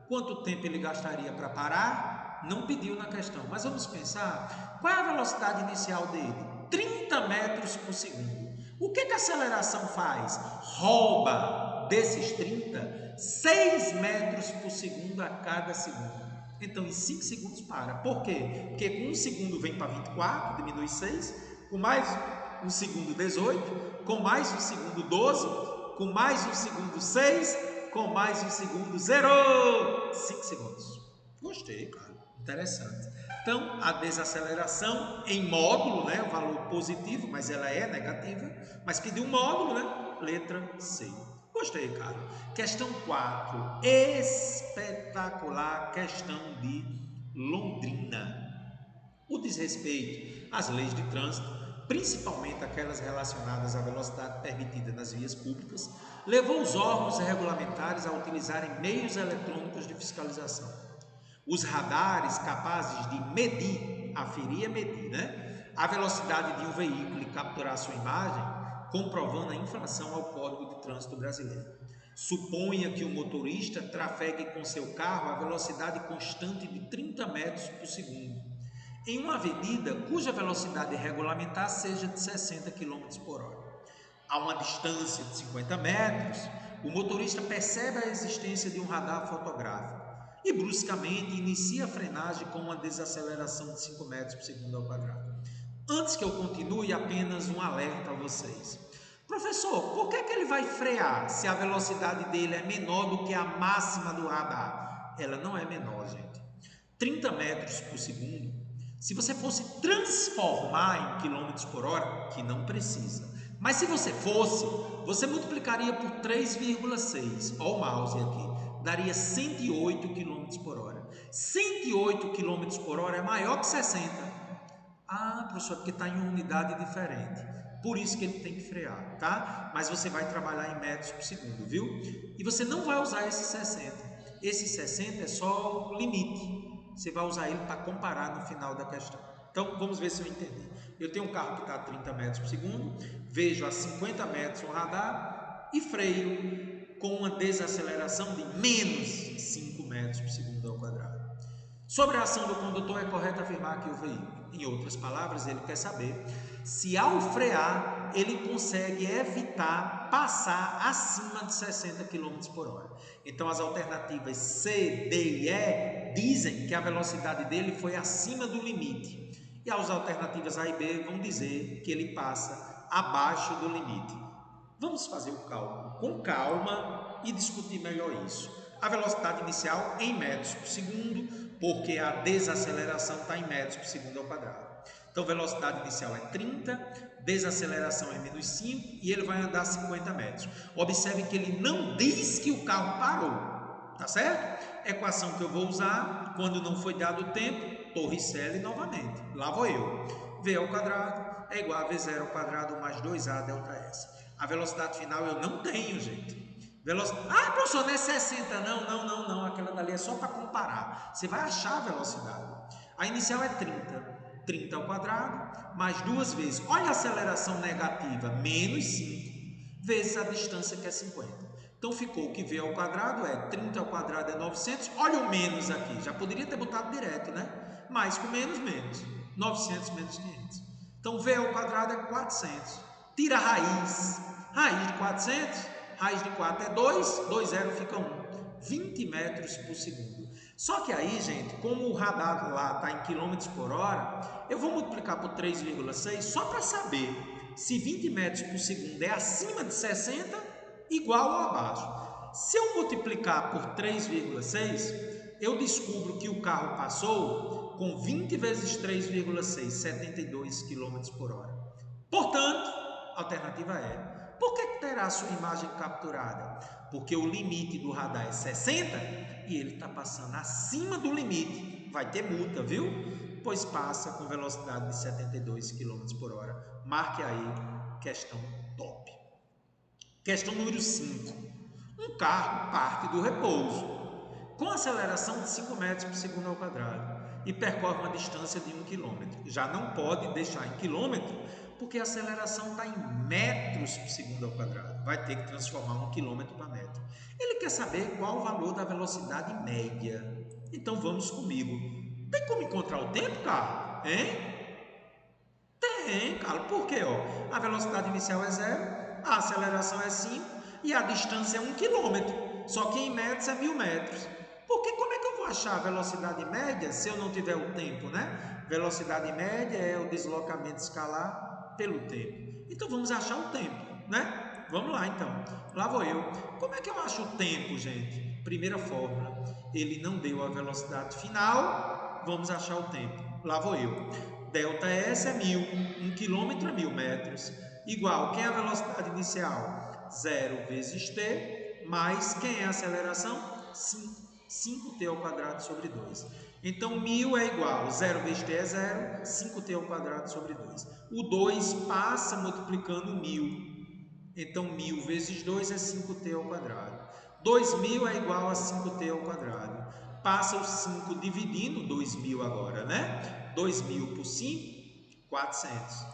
quanto tempo ele gastaria para parar? Não pediu na questão, mas vamos pensar, qual é a velocidade inicial dele? 30 metros por segundo. O que a aceleração faz? Rouba desses 30, 6 metros por segundo a cada segundo. Então, em 5 segundos para. Por quê? Porque com 1 segundo vem para 24, diminui 6, com mais 1 segundo 18, com mais 1 segundo 12, com mais 1 segundo 6, com mais 1 segundo 0. 5 segundos. Gostei, cara. Interessante. Então, a desaceleração em módulo, né? O valor positivo, mas ela é negativa. Mas pediu um módulo, né? Letra C. Gostei, cara. Questão 4. Espetacular questão de Londrina. O desrespeito às leis de trânsito, principalmente aquelas relacionadas à velocidade permitida nas vias públicas, levou os órgãos regulamentares a utilizarem meios eletrônicos de fiscalização. Os radares capazes de medir, aferir é medir, né? A velocidade de um veículo e capturar sua imagem, comprovando a infração ao Código de Trânsito Brasileiro. Suponha que o motorista trafegue com seu carro a velocidade constante de 30 metros por segundo, em uma avenida cuja velocidade regulamentar seja de 60 km por hora. A uma distância de 50 metros, o motorista percebe a existência de um radar fotográfico e bruscamente inicia a frenagem com uma desaceleração de 5 metros por segundo ao quadrado. Antes que eu continue, apenas um alerta a vocês. Professor, por que ele vai frear se a velocidade dele é menor do que a máxima do radar? Ela não é menor, gente. 30 metros por segundo, se você fosse transformar em quilômetros por hora, que não precisa, Mas se você fosse, você multiplicaria por 3,6. Olha o mouse aqui. Daria 108 km por hora. 108 km por hora é maior que 60. Ah, professor, porque está em uma unidade diferente. Por isso que ele tem que frear, tá? Mas você vai trabalhar em metros por segundo, viu? E você não vai usar esse 60. Esse 60 é só o limite. Você vai usar ele para comparar no final da questão. Então, vamos ver se eu entendi. Eu tenho um carro que está a 30 metros por segundo, vejo a 50 metros um radar e freio com uma desaceleração de menos 5 metros por segundo ao quadrado. Sobre a ação do condutor, é correto afirmar que o veículo, em outras palavras, ele quer saber se ao frear ele consegue evitar passar acima de 60 km por hora. Então as alternativas C, D e E dizem que a velocidade dele foi acima do limite. E as alternativas A e B vão dizer que ele passa abaixo do limite. Vamos fazer o cálculo com calma e discutir melhor isso. A velocidade inicial em metros por segundo, porque a desaceleração está em metros por segundo ao quadrado. Então, velocidade inicial é 30, desaceleração é menos 5 e ele vai andar 50 metros. Observe que ele não diz que o carro parou, tá certo? Equação que eu vou usar quando não foi dado o tempo, Torricelli novamente. Lá vou eu. V ao quadrado é igual a V0 ao quadrado mais 2A delta S. A velocidade final eu não tenho, gente. Ah, professor, não é 60, não, aquela dali é só para comparar. Você vai achar a velocidade. A inicial é 30 ao quadrado, mais 2 vezes, olha a aceleração negativa, menos 5, vezes a distância que é 50. Então ficou que V ao quadrado é 30 ao quadrado é 900, olha o menos aqui, já poderia ter botado direto, né? Mais com menos, 900 menos 500. Então V ao quadrado é 400, tira a raiz de 400, raiz de 4 é 2, 2 zero fica 1, 20 metros por segundo. Só que aí, gente, como o radar lá está em quilômetros por hora, eu vou multiplicar por 3,6 só para saber se 20 metros por segundo é acima de 60, igual ou abaixo. Se eu multiplicar por 3,6, eu descubro que o carro passou com 20 vezes 3,6, 72 km por hora. Portanto, a alternativa é: por que terá a sua imagem capturada? Porque o limite do radar é 60 e ele está passando acima do limite. Vai ter multa, viu? Pois passa com velocidade de 72 km por hora. Marque aí, questão top. Questão número 5. Um carro parte do repouso com aceleração de 5 metros por segundo ao quadrado e percorre uma distância de 1 km. Já não pode deixar em quilômetro, porque a aceleração está em metros por segundo ao quadrado. Vai ter que transformar 1 km para metro. Ele quer saber qual o valor da velocidade média. Então vamos comigo. Tem como encontrar o tempo, Carlos? Hein? Tem, Carlos. Por quê? A velocidade inicial é 0, a aceleração é 5 e a distância é 1 km. Só que em metros é 1000 metros. Porque como é que eu vou achar a velocidade média se eu não tiver o tempo, né? Velocidade média é o deslocamento escalar pelo tempo. Então vamos achar o tempo, né? Vamos lá então. Lá vou eu. Como é que eu acho o tempo, gente? Primeira fórmula. Ele não deu a velocidade final. Vamos achar o tempo. Lá vou eu. Delta S é 1000. 1 km é 1000 metros. Igual, quem é a velocidade inicial? 0 vezes t, mais quem é a aceleração? 5t ao quadrado sobre 2. Então, 1000 é igual, 0 vezes t é 0, 5t ao quadrado sobre 2. O 2 passa multiplicando 1000. Então, 1000 vezes 2 é 5t ao quadrado. 2000 é igual a 5t ao quadrado. Passa o 5 dividindo 2000 agora, né? 2000 por 5, 400.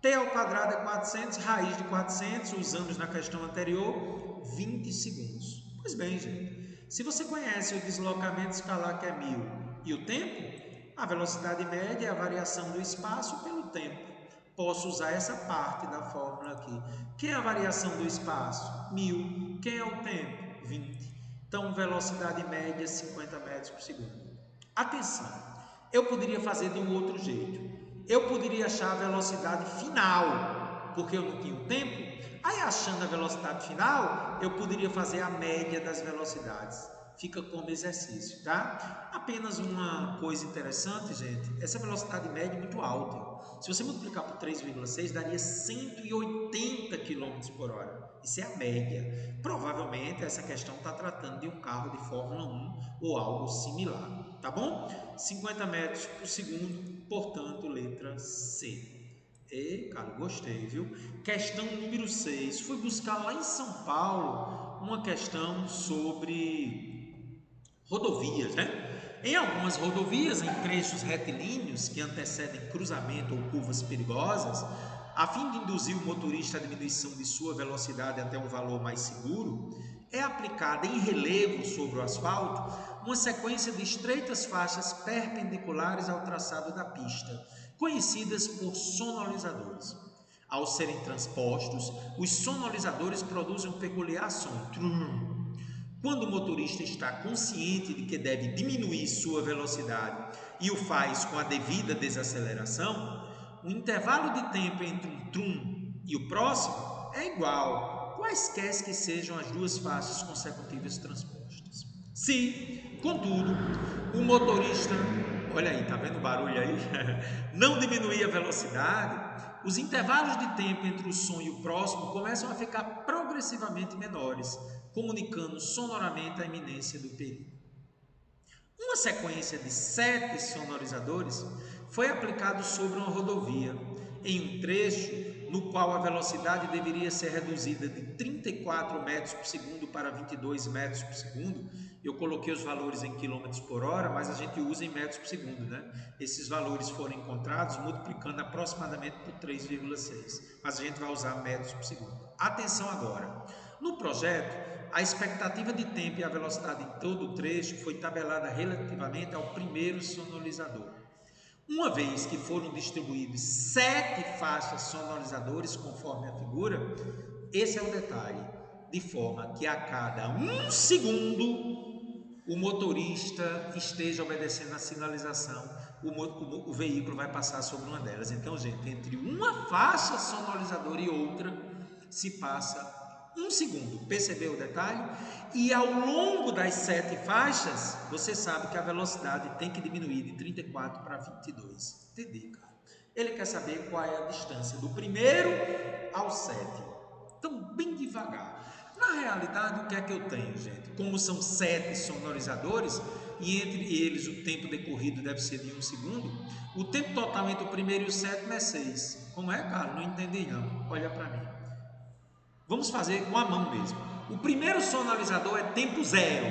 T ao quadrado é 400, raiz de 400, usamos na questão anterior, 20 segundos. Pois bem, gente, se você conhece o deslocamento escalar que é 1000 e o tempo, a velocidade média é a variação do espaço pelo tempo. Posso usar essa parte da fórmula aqui. Quem é a variação do espaço? 1000. Quem é o tempo? 20. Então, velocidade média 50 metros por segundo. Atenção, eu poderia fazer de um outro jeito. Eu poderia achar a velocidade final, porque eu não tinha o tempo. Aí, achando a velocidade final, eu poderia fazer a média das velocidades. fica como exercício, tá? Apenas uma coisa interessante, gente, essa velocidade média é muito alta. Se você multiplicar por 3,6, daria 180 km por hora. Isso é a média. Provavelmente essa questão está tratando de um carro de Fórmula 1 ou algo similar, tá bom? 50 metros por segundo, portanto, letra C. E, cara, gostei, viu? Questão número 6. Fui buscar lá em São Paulo uma questão sobre rodovias, né? Em algumas rodovias, em trechos retilíneos que antecedem cruzamento ou curvas perigosas, a fim de induzir o motorista à diminuição de sua velocidade até um valor mais seguro, é aplicada em relevo sobre o asfalto uma sequência de estreitas faixas perpendiculares ao traçado da pista, conhecidas por sonorizadores. Ao serem transpostos, os sonorizadores produzem um peculiar som. Quando o motorista está consciente de que deve diminuir sua velocidade e o faz com a devida desaceleração, o intervalo de tempo entre um trum e o próximo é igual, quaisquer que sejam as duas faixas consecutivas transpostas. Se, contudo, o motorista, olha aí, tá vendo o barulho aí? Não diminuir a velocidade, os intervalos de tempo entre o som e o próximo começam a ficar progressivamente menores, comunicando sonoramente a iminência do perigo. Uma sequência de 7 sonorizadores foi aplicada sobre uma rodovia, em um trecho no qual a velocidade deveria ser reduzida de 34 metros por segundo para 22 metros por segundo. Eu coloquei os valores em quilômetros por hora, mas a gente usa em metros por segundo, né? Esses valores foram encontrados multiplicando aproximadamente por 3,6, mas a gente vai usar metros por segundo. Atenção agora, no projeto, a expectativa de tempo e a velocidade em todo o trecho foi tabelada relativamente ao primeiro sonorizador. Uma vez que foram distribuídos 7 faixas sonorizadores conforme a figura, esse é o detalhe, de forma que a cada 1 segundo o motorista esteja obedecendo a sinalização, o veículo vai passar sobre uma delas. Então, gente, entre uma faixa sonorizadora e outra se passa 1 segundo, percebeu o detalhe? E ao longo das 7 faixas, você sabe que a velocidade tem que diminuir de 34 para 22. Entendi, cara. Ele quer saber qual é a distância do primeiro ao 7º. Então, bem devagar. Na realidade, o que é que eu tenho, gente? Como são 7 sonorizadores, e entre eles o tempo decorrido deve ser de 1 segundo, o tempo total entre o primeiro e o 7º é 6. Como é, cara? Não entendi não. Olha para mim. Vamos fazer com a mão mesmo. O primeiro sonorizador é tempo 0,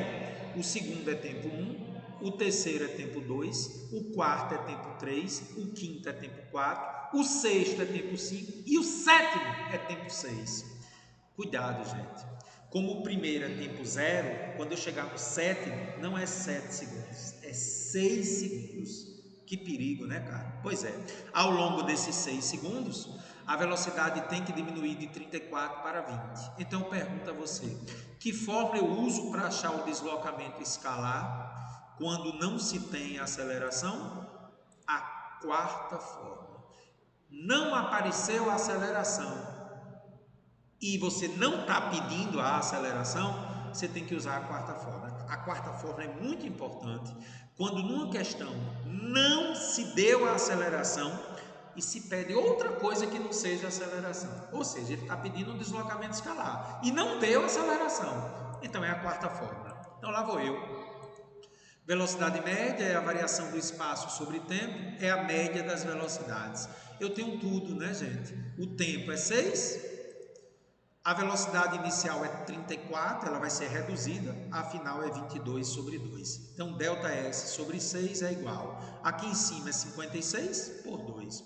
o segundo é tempo 1, o terceiro é tempo 2, o quarto é tempo 3, o quinto é tempo 4, o sexto é tempo 5 e o sétimo é tempo 6. Cuidado, gente. Como o primeiro é tempo 0, quando eu chegar no sétimo, não é 7 segundos, é 6 segundos. Que perigo, né, cara? Pois é. Ao longo desses 6 segundos, a velocidade tem que diminuir de 34 para 20. Então, pergunto a você, que fórmula eu uso para achar o deslocamento escalar quando não se tem aceleração? A quarta fórmula. Não apareceu a aceleração e você não está pedindo a aceleração, você tem que usar a quarta fórmula. A quarta fórmula é muito importante quando numa questão não se deu a aceleração e se pede outra coisa que não seja aceleração. Ou seja, ele está pedindo um deslocamento escalar e não deu aceleração. Então é a quarta fórmula. Então lá vou eu. Velocidade média é a variação do espaço sobre tempo, é a média das velocidades. Eu tenho tudo, né, gente? O tempo é 6, a velocidade inicial é 34, ela vai ser reduzida, a final é 22 sobre 2. Então, ΔS sobre 6 é igual. Aqui em cima é 56 por 2.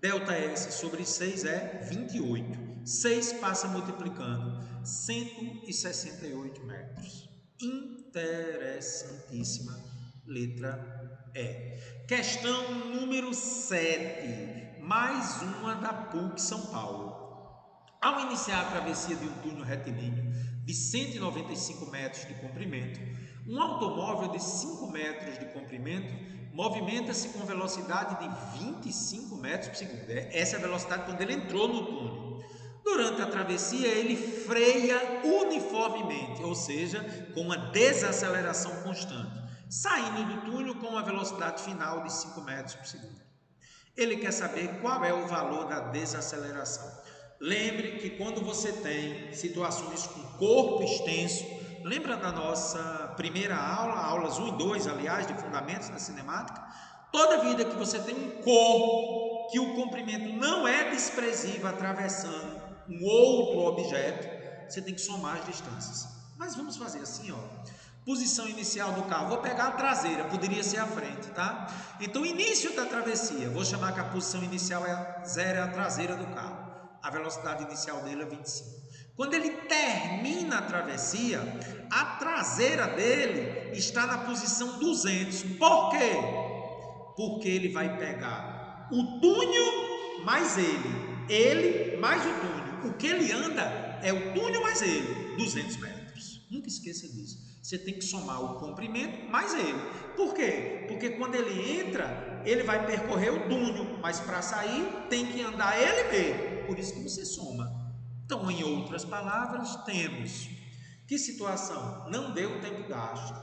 ΔS sobre 6 é 28. 6 passa multiplicando, 168 metros. Interessantíssima letra E. Questão número 7. Mais uma da PUC São Paulo. Ao iniciar a travessia de um túnel retilíneo de 195 metros de comprimento, um automóvel de 5 metros de comprimento movimenta-se com velocidade de 25 metros por segundo. Essa é a velocidade quando ele entrou no túnel. Durante a travessia, ele freia uniformemente, ou seja, com uma desaceleração constante, saindo do túnel com uma velocidade final de 5 metros por segundo. Ele quer saber qual é o valor da desaceleração. Lembre que quando você tem situações com corpo extenso, lembra da nossa primeira aula, aulas 1 e 2, aliás, de fundamentos da cinemática? Toda vida que você tem um corpo que o comprimento não é desprezível atravessando um outro objeto, você tem que somar as distâncias. Mas vamos fazer assim, ó. Posição inicial do carro, vou pegar a traseira, poderia ser a frente, tá? Então, início da travessia, vou chamar que a posição inicial é 0, é a traseira do carro. A velocidade inicial dele é 25. Quando ele termina a travessia, a traseira dele está na posição 200. Por quê? Porque ele vai pegar o túnel mais ele mais o túnel. O que ele anda é o túnel mais ele, 200 metros. Nunca esqueça disso. Você tem que somar o comprimento mais ele. Por quê? Porque quando ele entra, ele vai percorrer o túnel, mas para sair tem que andar ele mesmo. Por isso que você soma. Então, em outras palavras, temos que situação? Não deu tempo gasto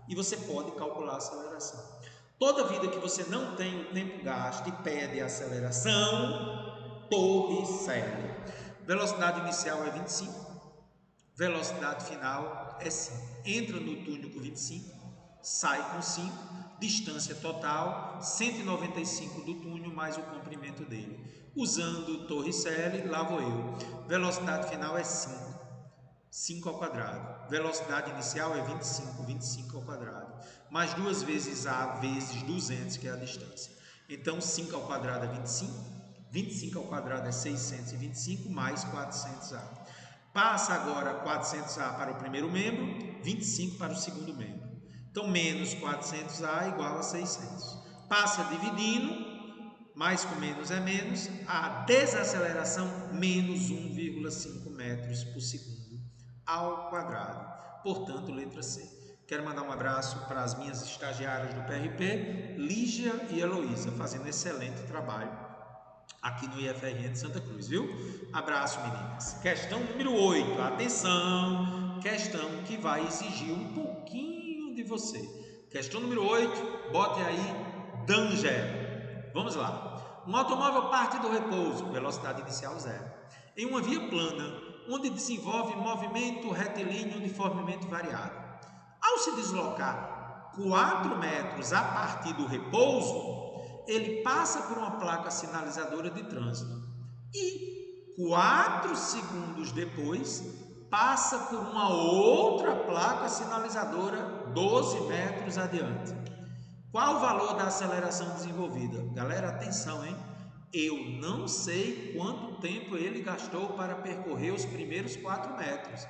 e você pode calcular a aceleração. Toda vida que você não tem o tempo gasto e pede a aceleração, Torricelli. Velocidade inicial é 25. Velocidade final é 5. Entra no túnel com 25, sai com 5. Distância total, 195 do túnel mais o comprimento dele. Usando Torricelli, lá vou eu. Velocidade final é 5. 5 ao quadrado. Velocidade inicial é 25. 25 ao quadrado. Mais 2 vezes A vezes 200, que é a distância. Então, 5 ao quadrado é 25. 25 ao quadrado é 625 mais 400A. Passa agora 400A para o primeiro membro, 25 para o segundo membro. Então, menos 400A igual a 600. Passa dividindo, mais com menos é menos, a desaceleração menos 1,5 metros por segundo ao quadrado. Portanto, letra C. Quero mandar um abraço para as minhas estagiárias do PRP, Lígia e Heloísa, fazendo excelente trabalho aqui no IFRN de Santa Cruz, viu? Abraço, meninas. Questão número 8. Atenção, questão que vai exigir um pouquinho de você. Questão número 8, bote aí Danger. Vamos lá. Um automóvel parte do repouso, velocidade inicial 0, em uma via plana, onde desenvolve movimento retilíneo uniformemente variado. Ao se deslocar 4 metros a partir do repouso, ele passa por uma placa sinalizadora de trânsito e 4 segundos depois passa por uma outra placa sinalizadora 12 metros adiante. Qual o valor da aceleração desenvolvida? Galera, atenção, hein? Eu não sei quanto tempo ele gastou para percorrer os primeiros 4 metros.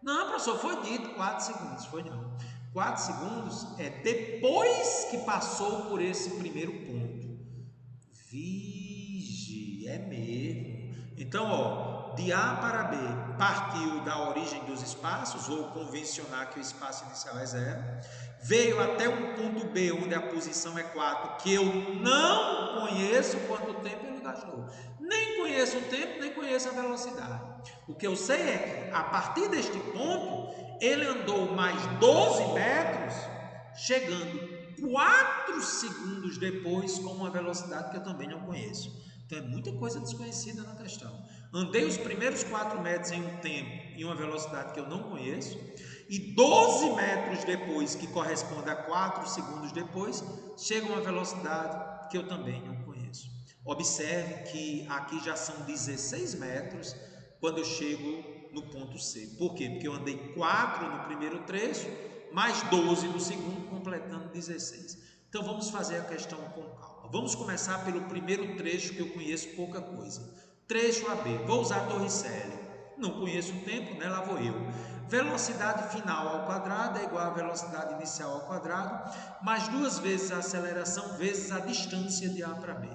Não, professor, foi dito 4 segundos. Foi não. 4 segundos é depois que passou por esse primeiro ponto. Vige, é mesmo. Então, ó, de A para B, partiu da origem dos espaços, vou convencionar que o espaço inicial é 0, veio até um ponto B, onde a posição é 4, que eu não conheço quanto tempo ele gastou. Nem conheço o tempo, nem conheço a velocidade. O que eu sei é que, a partir deste ponto, ele andou mais 12 metros, chegando 4 segundos depois com uma velocidade que eu também não conheço. Então é muita coisa desconhecida na questão. Andei os primeiros 4 metros em um tempo e uma velocidade que eu não conheço, e 12 metros depois, que corresponde a 4 segundos depois, chega uma velocidade que eu também não conheço. Observe que aqui já são 16 metros quando eu chego no ponto C. Por quê? Porque eu andei 4 no primeiro trecho, mais 12 no segundo, completando 16. Então vamos fazer a questão com calma. Vamos começar pelo primeiro trecho, que eu conheço pouca coisa. Trecho AB. Vou usar Torricelli. Não conheço o tempo, né? Lá vou eu. Velocidade final ao quadrado é igual a velocidade inicial ao quadrado, mais 2 vezes a aceleração vezes a distância de A para B.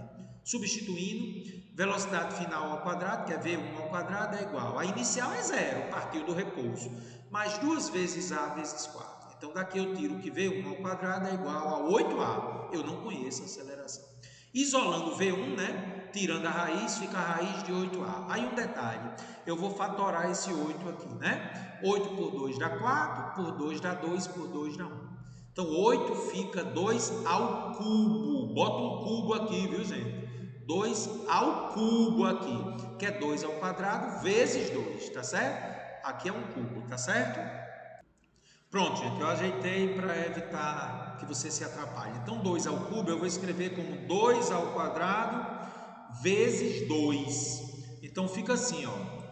Substituindo, velocidade final ao quadrado, que é V1 ao quadrado, é igual. A inicial é 0, partiu do repouso, mais 2 vezes A vezes 4. Então, daqui eu tiro que V1 ao quadrado é igual a 8A. Eu não conheço a aceleração. Isolando V1, né? Tirando a raiz, fica a raiz de 8A. Aí um detalhe, eu vou fatorar esse 8 aqui, né? 8 por 2 dá 4, por 2 dá 2, por 2 dá 1. Então, 8 fica 2 ao cubo. Bota um cubo aqui, viu, gente? 2 ao cubo aqui, que é 2 ao quadrado vezes 2, tá certo? Aqui é um cubo, tá certo? Pronto, gente, eu ajeitei para evitar que você se atrapalhe. Então, 2 ao cubo eu vou escrever como 2 ao quadrado vezes 2. Então, fica assim, ó.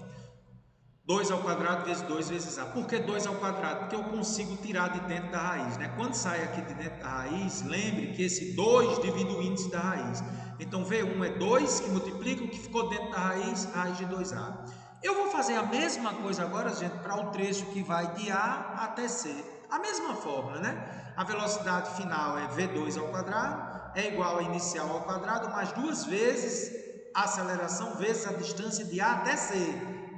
2 ao quadrado vezes 2 vezes A. Por que 2 ao quadrado? Porque eu consigo tirar de dentro da raiz, né? Quando sai aqui de dentro da raiz, lembre que esse 2 divide o índice da raiz. Então, V1 é 2 que multiplica o que ficou dentro da raiz de 2A. Eu vou fazer a mesma coisa agora, gente, para o trecho que vai de A até C. A mesma fórmula, né? A velocidade final é V2 ao quadrado, é igual a inicial ao quadrado, mais 2 vezes a aceleração vezes a distância de A até C,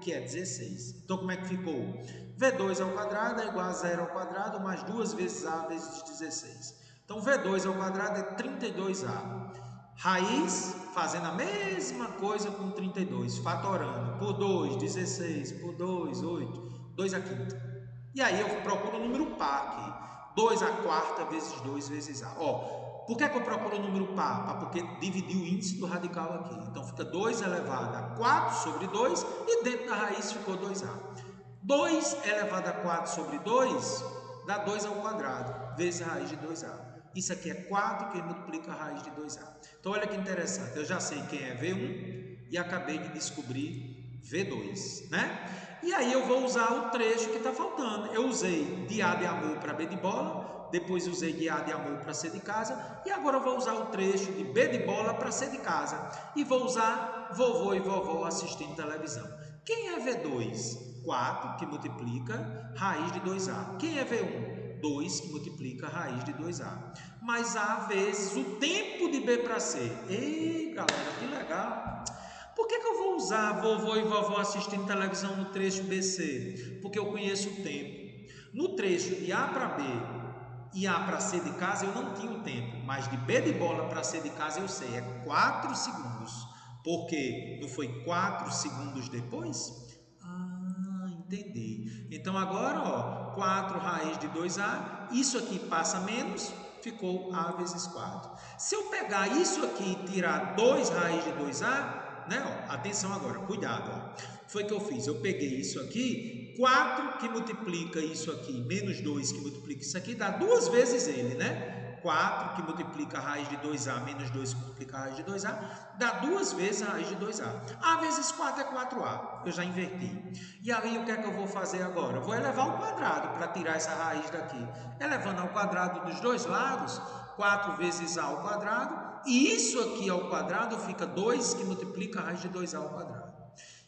que é 16. Então, como é que ficou? V2 ao quadrado é igual a 0 ao quadrado, mais 2 vezes A vezes 16. Então, V2 ao quadrado é 32A. Raiz, fazendo a mesma coisa com 32, fatorando. Por 2, 16. Por 2, 8. 2 a quinta. E aí eu procuro o número par aqui. 2 a quarta vezes 2 vezes A. Ó, por que eu procuro o número par? Porque dividir o índice do radical aqui. Então fica 2 elevado a 4 sobre 2 e dentro da raiz ficou 2A. 2 elevado a 4 sobre 2 dá 2 ao quadrado vezes a raiz de 2A. Isso aqui é 4 que multiplica a raiz de 2A. Então olha que interessante, eu já sei quem é V1 e acabei de descobrir V2, né? E aí eu vou usar o trecho que está faltando. Eu usei de A de amor para B de bola, depois usei de A de amor para C de casa, e agora eu vou usar o trecho de B de bola para C de casa. E vou usar vovô e vovó assistindo televisão. Quem é V2? 4, que multiplica raiz de 2A. Quem é V1? 2, que multiplica a raiz de 2A. Mais A vezes o tempo de B para C. Ei, galera, que legal! Por que eu vou usar vovô e vovó assistindo televisão no trecho BC? Porque eu conheço o tempo. No trecho de A para B e A para C de casa eu não tinha o tempo, mas de B de bola para C de casa eu sei, é 4 segundos. Porque não foi 4 segundos depois? Entendi. Então agora, ó, 4 raiz de 2A, isso aqui passa menos, ficou A vezes 4. Se eu pegar isso aqui e tirar 2 raiz de 2A, né, ó, atenção agora, cuidado, ó. Foi o que eu fiz, eu peguei isso aqui, 4 que multiplica isso aqui, menos 2 que multiplica isso aqui, dá 2 vezes ele, né? 4 que multiplica a raiz de 2A menos 2 que multiplica a raiz de 2A, dá 2 vezes a raiz de 2A. A vezes 4 é 4A, eu já inverti. E aí o que é que eu vou fazer agora? Eu vou elevar ao quadrado para tirar essa raiz daqui. Elevando ao quadrado dos dois lados, 4 vezes A ao quadrado, e isso aqui ao quadrado fica 2 que multiplica a raiz de 2A ao quadrado.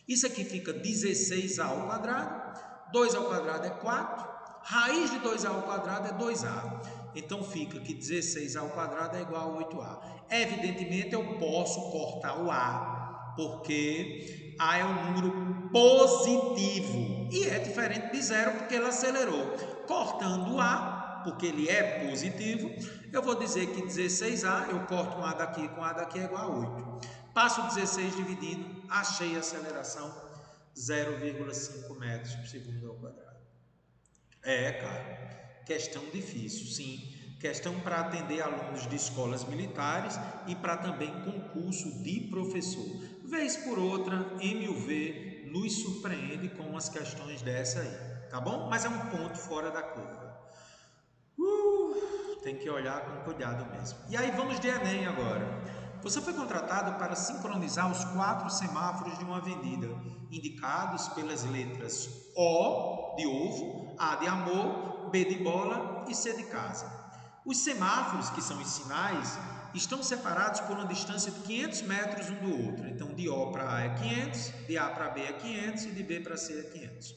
Isso aqui fica 16A ao quadrado, 2 ao quadrado é 4, raiz de 2A ao quadrado é 2A. Então fica que 16A ao quadrado é igual a 8A. Evidentemente eu posso cortar o A, porque A é um número positivo e é diferente de zero porque ele acelerou. Cortando o A, porque ele é positivo, eu vou dizer que 16A, eu corto um A daqui com A daqui é igual a 8. Passo 16 dividindo, achei a aceleração 0,5 metros por segundo ao quadrado. Cara, questão difícil, sim. Questão para atender alunos de escolas militares e para também concurso de professor. Vez por outra, MUV nos surpreende com umas questões dessa aí, tá bom? Mas é um ponto fora da curva. Tem que olhar com cuidado mesmo. E aí vamos de Enem agora. Você foi contratado para sincronizar os 4 semáforos de uma avenida, indicados pelas letras O de ovo, A de amor, B de bola e C de casa. Os semáforos, que são os sinais, estão separados por uma distância de 500 metros um do outro. Então, de O para A é 500, de A para B é 500 e de B para C é 500.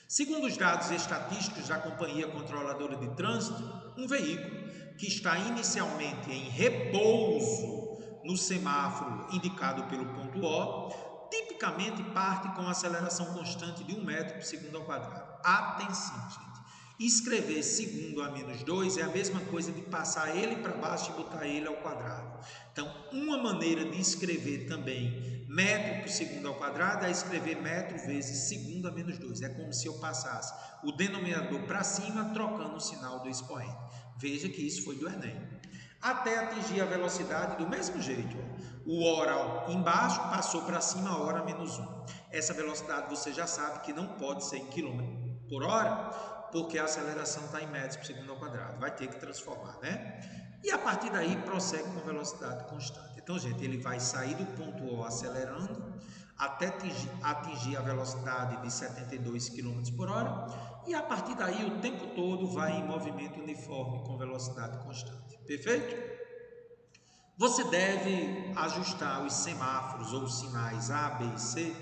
Segundo os dados estatísticos da Companhia Controladora de Trânsito, um veículo que está inicialmente em repouso no semáforo indicado pelo ponto O, tipicamente parte com aceleração constante de 1 metro por segundo ao quadrado. Atenção, gente. Escrever segundo a menos 2 é a mesma coisa de passar ele para baixo e botar ele ao quadrado. Então, uma maneira de escrever também metro por segundo ao quadrado é escrever metro vezes segundo a menos 2. É como se eu passasse o denominador para cima, trocando o sinal do expoente. Veja que isso foi do Enem. Até atingir a velocidade do mesmo jeito. O hora embaixo passou para cima, a hora menos 1. Essa velocidade você já sabe que não pode ser em km por hora, porque a aceleração está em metros por segundo ao quadrado. Vai ter que transformar, né? E a partir daí prossegue com velocidade constante. Então, gente, ele vai sair do ponto O acelerando até atingir a velocidade de 72 km por hora. E a partir daí o tempo todo vai em movimento uniforme com velocidade constante. Perfeito? Você deve ajustar os semáforos ou sinais A, B e C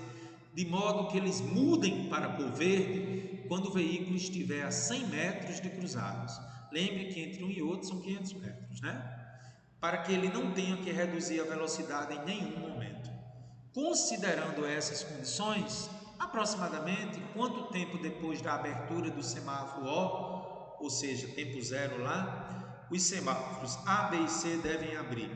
de modo que eles mudem para cor verde quando o veículo estiver a 100 metros de cruzados. Lembre que entre um e outro são 500 metros, né? Para que ele não tenha que reduzir a velocidade em nenhum momento. Considerando essas condições, aproximadamente quanto tempo depois da abertura do semáforo O, ou seja, tempo zero lá, os semáforos A, B e C devem abrir,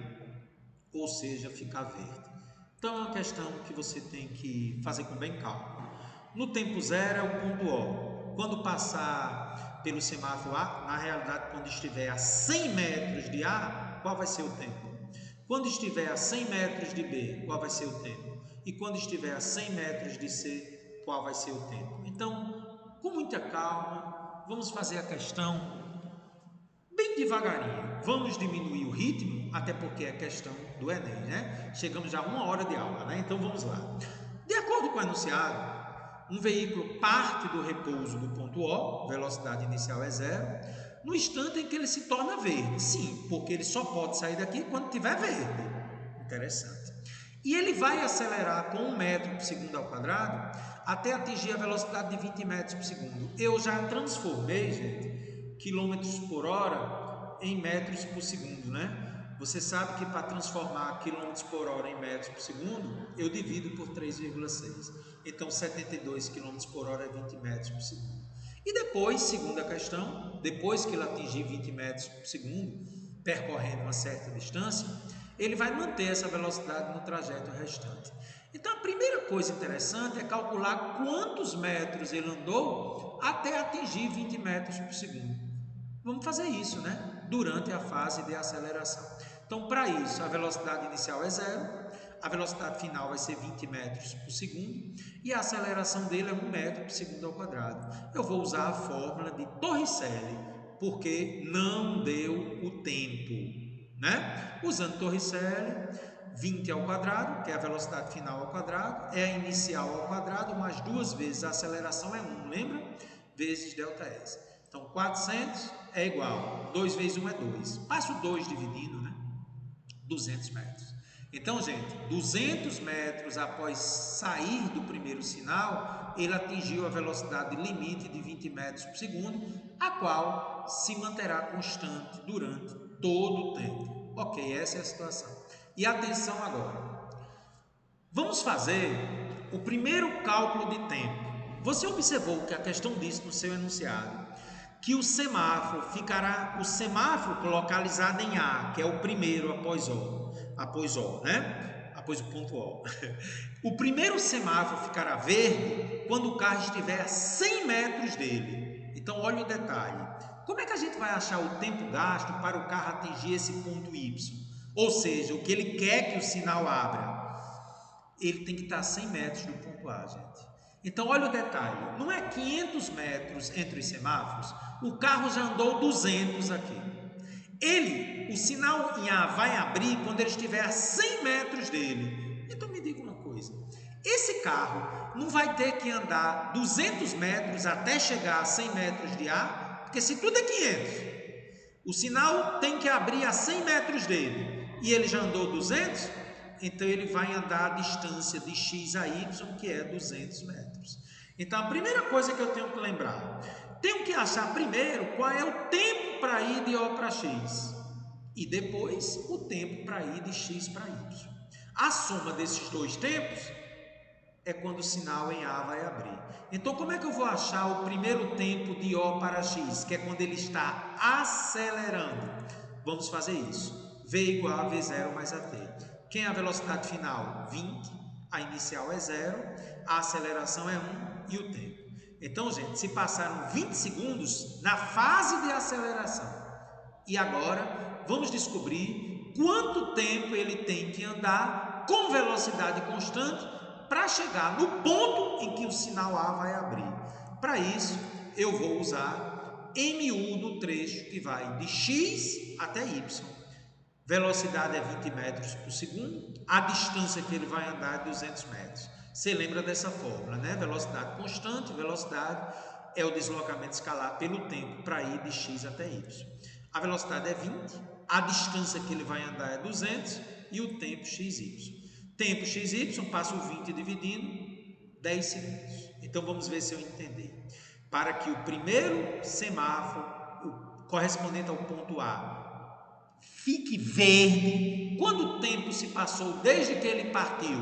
ou seja, ficar verde. Então é uma questão que você tem que fazer com bem calma. No tempo zero é o ponto O. Quando passar pelo semáforo A, na realidade, quando estiver a 100 metros de A, qual vai ser o tempo? Quando estiver a 100 metros de B, qual vai ser o tempo? E quando estiver a 100 metros de C, qual vai ser o tempo? Então, com muita calma, vamos fazer a questão bem devagarinho. Vamos diminuir o ritmo, até porque é questão do Enem, né? Chegamos já a 1 hora de aula, né? Então vamos lá. De acordo com o enunciado, um veículo parte do repouso do ponto O, velocidade inicial é 0, no instante em que ele se torna verde. Sim, porque ele só pode sair daqui quando tiver verde. Interessante. E ele vai acelerar com 1 metro por segundo ao quadrado até atingir a velocidade de 20 metros por segundo. Eu já transformei, gente, quilômetros por hora em metros por segundo, né? Você sabe que para transformar quilômetros por hora em metros por segundo, eu divido por 3,6. Então, 72 km por hora é 20 metros por segundo. E depois, segunda questão, depois que ele atingir 20 metros por segundo, percorrendo uma certa distância, ele vai manter essa velocidade no trajeto restante. Então, a primeira coisa interessante é calcular quantos metros ele andou até atingir 20 metros por segundo. Vamos fazer isso, né? Durante a fase de aceleração. Então, para isso, a velocidade inicial é 0, a velocidade final vai ser 20 metros por segundo e a aceleração dele é 1 metro por segundo ao quadrado. Eu vou usar a fórmula de Torricelli, porque não deu o tempo, né? Usando Torricelli, 20 ao quadrado, que é a velocidade final ao quadrado, é a inicial ao quadrado, mais 2 vezes a aceleração é 1, lembra? Vezes ΔS. Então, 400 é igual, 2 vezes 1 é 2. Passa o 2 dividindo, né? 200 metros. Então, gente, 200 metros após sair do primeiro sinal, ele atingiu a velocidade limite de 20 metros por segundo, a qual se manterá constante durante todo o tempo. Ok, essa é a situação. E atenção agora. Vamos fazer o primeiro cálculo de tempo. Você observou que a questão diz no seu enunciado que o semáforo ficará, o semáforo localizado em A, que é o primeiro após O, né? Após o ponto O. O primeiro semáforo ficará verde quando o carro estiver a 100 metros dele. Então, olha o detalhe. Como é que a gente vai achar o tempo gasto para o carro atingir esse ponto Y? Ou seja, o que ele quer que o sinal abra. Ele tem que estar a 100 metros do ponto A, gente. Então, olha o detalhe. Não é 500 metros entre os semáforos? O carro já andou 200 aqui. O sinal em A vai abrir quando ele estiver a 100 metros dele. Então, me diga uma coisa. Esse carro não vai ter que andar 200 metros até chegar a 100 metros de A? Porque se tudo é 500, o sinal tem que abrir a 100 metros dele. E ele já andou 200? Então, ele vai andar a distância de x a y, que é 200 metros. Então, a primeira coisa que eu tenho que lembrar, tenho que achar primeiro qual é o tempo para ir de O para x. E depois, o tempo para ir de x para y. A soma desses dois tempos é quando o sinal em A vai abrir. Então, como é que eu vou achar o primeiro tempo de O para X, que é quando ele está acelerando? Vamos fazer isso. V igual a V0 mais AT. Quem é a velocidade final? 20. A inicial é 0. A aceleração é 1 e o tempo. Então, gente, se passaram 20 segundos na fase de aceleração. E agora, vamos descobrir quanto tempo ele tem que andar com velocidade constante para chegar no ponto em que o sinal A vai abrir. Para isso, eu vou usar MU no trecho que vai de X até Y. Velocidade é 20 metros por segundo, a distância que ele vai andar é 200 metros. Você lembra dessa fórmula, né? Velocidade constante, velocidade é o deslocamento escalar pelo tempo para ir de X até Y. A velocidade é 20, a distância que ele vai andar é 200 e o tempo XY. Tempo XY, passo o 20 dividindo, 10 segundos. Então vamos ver se eu entendi. Para que o primeiro semáforo, o correspondente ao ponto A, fique verde, quando o tempo se passou desde que ele partiu?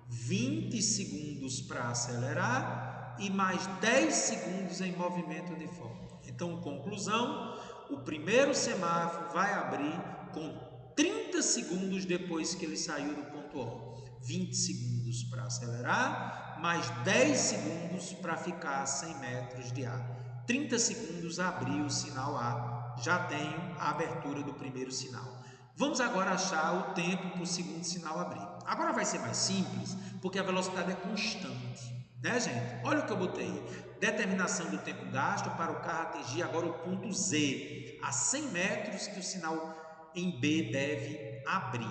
20 segundos para acelerar e mais 10 segundos em movimento uniforme. Então, conclusão, o primeiro semáforo vai abrir com 30 segundos depois que ele saiu do ponto O. 20 segundos para acelerar, mais 10 segundos para ficar a 100 metros de A. 30 segundos abriu o sinal A, já tenho a abertura do primeiro sinal. Vamos agora achar o tempo para o segundo sinal abrir. Agora vai ser mais simples, porque a velocidade é constante, né, gente? Olha o que eu botei. Determinação do tempo gasto para o carro atingir agora o ponto Z, a 100 metros que o sinal em B deve abrir.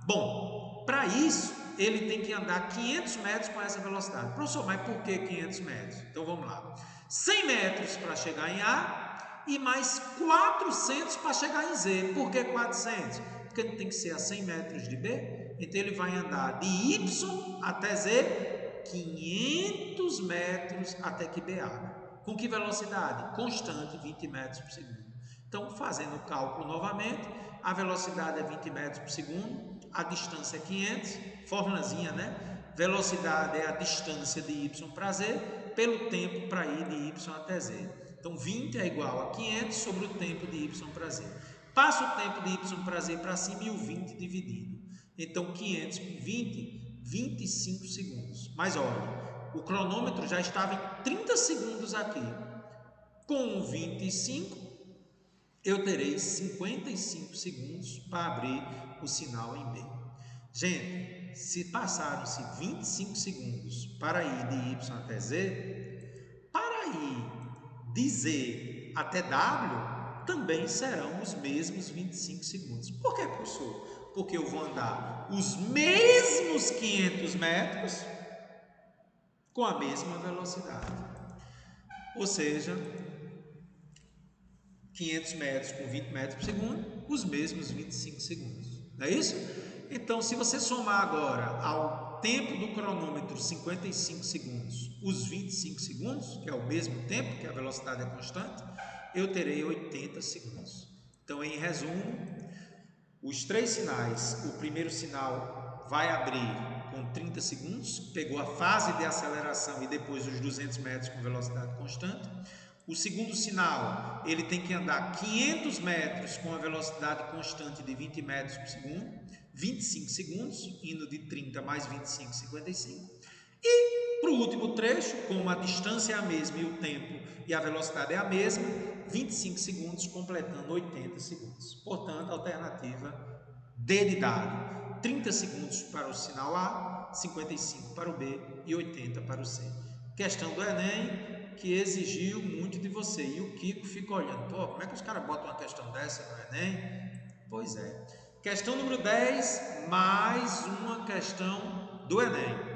Bom, para isso, ele tem que andar 500 metros com essa velocidade. Professor, mas por que 500 metros? Então vamos lá. 100 metros para chegar em A e mais 400 para chegar em Z. Por que 400? Porque ele tem que ser a 100 metros de B. Então ele vai andar de Y até Z 500 metros até que B abra. Com que velocidade? Constante, 20 metros por segundo. Então, fazendo o cálculo novamente, a velocidade é 20 metros por segundo, a distância é 500, formulazinha, né? Velocidade é a distância de Y para Z, pelo tempo para ir de Y até Z. Então, 20 é igual a 500 sobre o tempo de Y para Z. Passa o tempo de Y para Z para cima e o 20 dividido. Então, 500 com 20, 25 segundos. Mas olha, o cronômetro já estava em 30 segundos aqui. Com 25, eu terei 55 segundos para abrir o sinal em B. Gente, se passaram-se 25 segundos para ir de Y até Z, para ir de Z até W, também serão os mesmos 25 segundos. Por que, professor? Porque eu vou andar os mesmos 500 metros com a mesma velocidade. Ou seja, 500 metros com 20 metros por segundo, os mesmos 25 segundos. Não é isso? Então, se você somar agora ao tempo do cronômetro 55 segundos, os 25 segundos, que é o mesmo tempo, que a velocidade é constante, eu terei 80 segundos. Então, em resumo, os três sinais, o primeiro sinal vai abrir com 30 segundos, pegou a fase de aceleração e depois os 200 metros com velocidade constante. O segundo sinal, ele tem que andar 500 metros com a velocidade constante de 20 metros por segundo, 25 segundos, indo de 30 mais 25, 55. E para o último trecho, como a distância é a mesma e o tempo e a velocidade é a mesma, 25 segundos completando 80 segundos. Portanto, a alternativa D de dado, 30 segundos para o sinal A, 55 para o B e 80 para o C. Questão do Enem, que exigiu muito de você. E o Kiko fica olhando, pô, como é que os caras botam uma questão dessa no Enem? Pois é. Questão número 10, mais uma questão do Enem.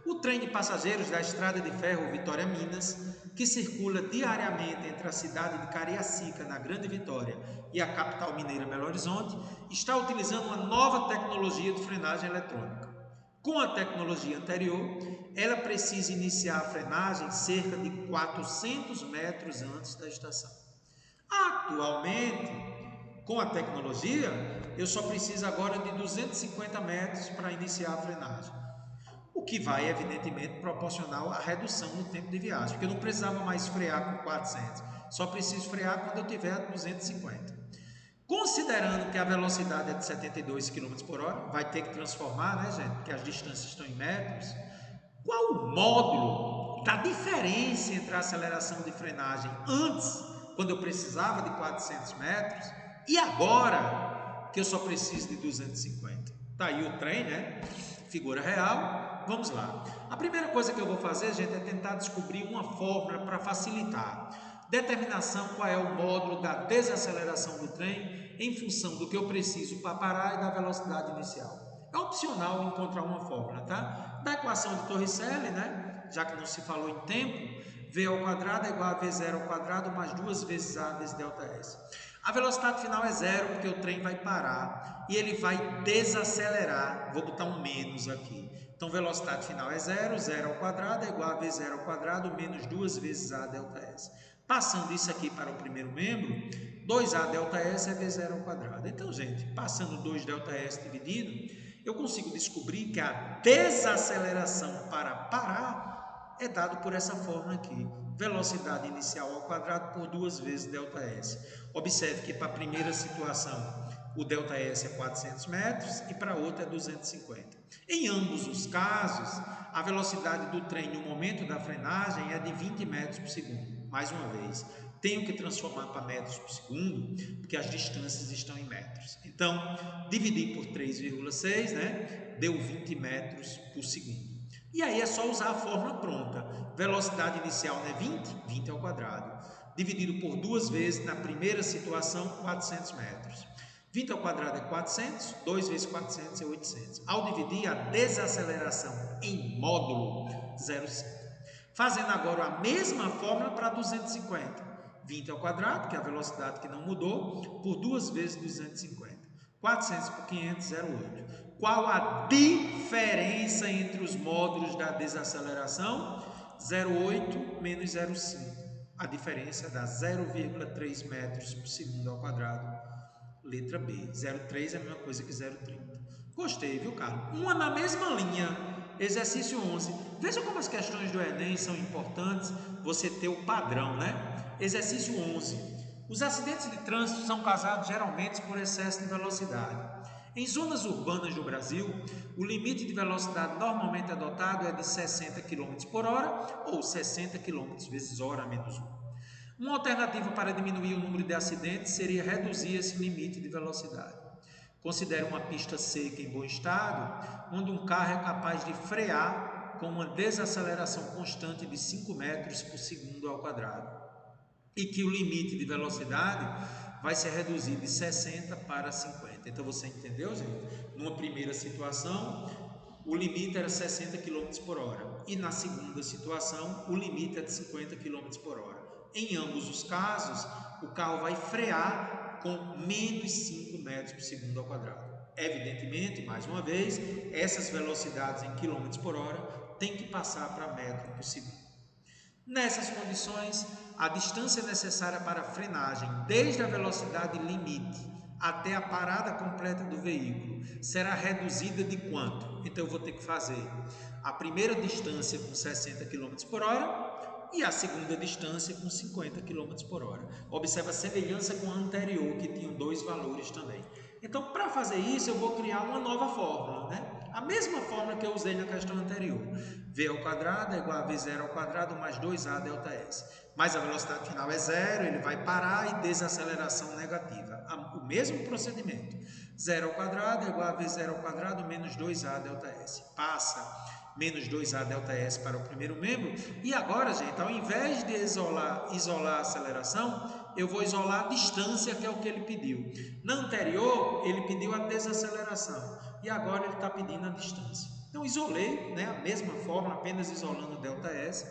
O trem de passageiros da Estrada de Ferro Vitória Minas, que circula diariamente entre a cidade de Cariacica, na Grande Vitória, e a capital mineira Belo Horizonte, está utilizando uma nova tecnologia de frenagem eletrônica. Com a tecnologia anterior, ela precisa iniciar a frenagem cerca de 400 metros antes da estação. Atualmente, com a tecnologia, eu só preciso agora de 250 metros para iniciar a frenagem. o que vai, evidentemente, proporcional à redução no tempo de viagem, porque eu não precisava mais frear com 400, só preciso frear quando eu tiver 250. Considerando que a velocidade é de 72 km por hora, vai ter que transformar, né, gente, porque as distâncias estão em metros. Qual o módulo da diferença entre a aceleração de frenagem antes, quando eu precisava de 400 metros, e agora que eu só preciso de 250? Tá aí o trem, né? Figura real. Vamos lá. A primeira coisa que eu vou fazer, gente, é tentar descobrir uma fórmula para facilitar. Determinação qual é o módulo da desaceleração do trem em função do que eu preciso para parar e da velocidade inicial. É opcional encontrar uma fórmula, tá? Da equação de Torricelli, né? Já que não se falou em tempo, v ao quadrado é igual a v0 ao quadrado mais 2 vezes a vezes ΔS. A velocidade final é zero porque o trem vai parar e ele vai desacelerar. Vou botar um menos aqui. Então, velocidade final é zero, 0 ao quadrado é igual a v0 ao quadrado menos 2 vezes a ΔS. Passando isso aqui para o primeiro membro, 2a ΔS é v0 ao quadrado. Então, gente, passando 2 ΔS dividido, eu consigo descobrir que a desaceleração para parar é dado por essa fórmula aqui. Velocidade inicial ao quadrado por 2 vezes ΔS. Observe que para a primeira situação o ΔS é 400 metros e para a outra é 250. Em ambos os casos, a velocidade do trem no momento da frenagem é de 20 metros por segundo. Mais uma vez, tenho que transformar para metros por segundo, porque as distâncias estão em metros. Então, dividir por 3,6, né? Deu 20 metros por segundo. E aí é só usar a fórmula pronta. Velocidade inicial não é 20? 20 ao quadrado. Dividido por 2 vezes, na primeira situação, 400 metros. 20 ao quadrado é 400, 2 vezes 400 é 800. Ao dividir, a desaceleração em módulo, 0,5. Fazendo agora a mesma fórmula para 250. 20 ao quadrado, que é a velocidade que não mudou, por 2 vezes 250. 400 por 500, 0,8. Qual a diferença entre os módulos da desaceleração? 0,8 menos 0,5. A diferença dá 0,3 metros por segundo ao quadrado. Letra B. 0,3 é a mesma coisa que 0,30. Gostei, viu, Carlos? Uma na mesma linha. Exercício 11. Veja como as questões do Enem são importantes você ter o padrão, né? Exercício 11. Os acidentes de trânsito são causados geralmente por excesso de velocidade. Em zonas urbanas do Brasil, o limite de velocidade normalmente adotado é de 60 km por hora ou 60 km vezes hora menos 1. Uma alternativa para diminuir o número de acidentes seria reduzir esse limite de velocidade. Considere uma pista seca em bom estado, onde um carro é capaz de frear com uma desaceleração constante de 5 metros por segundo ao quadrado, e que o limite de velocidade vai ser reduzido de 60 para 50. Então você entendeu, gente? Numa primeira situação, o limite era 60 km por hora e na segunda situação o limite é de 50 km por hora. Em ambos os casos, o carro vai frear com menos 5 metros por segundo ao quadrado. Evidentemente, mais uma vez, essas velocidades em km por hora têm que passar para metro por segundo. Nessas condições, a distância necessária para a frenagem, desde a velocidade limite até a parada completa do veículo, será reduzida de quanto? Então eu vou ter que fazer a primeira distância com 60 km por hora e a segunda distância com 50 km por hora. Observe a semelhança com a anterior, que tinham dois valores também. Então, para fazer isso, eu vou criar uma nova fórmula, né? A mesma fórmula que eu usei na questão anterior. V ao quadrado é igual a V0 ao quadrado mais 2A ΔS. Mas a velocidade final é zero, ele vai parar e desaceleração negativa. O mesmo procedimento. 0 ao quadrado é igual a V0 ao quadrado menos 2A ΔS. Passa menos 2A ΔS para o primeiro membro. E agora, gente, ao invés de isolar a aceleração, eu vou isolar a distância, que é o que ele pediu. Na anterior, ele pediu a desaceleração. E agora ele está pedindo a distância. Então, isolei, né, a mesma forma, apenas isolando o ΔS.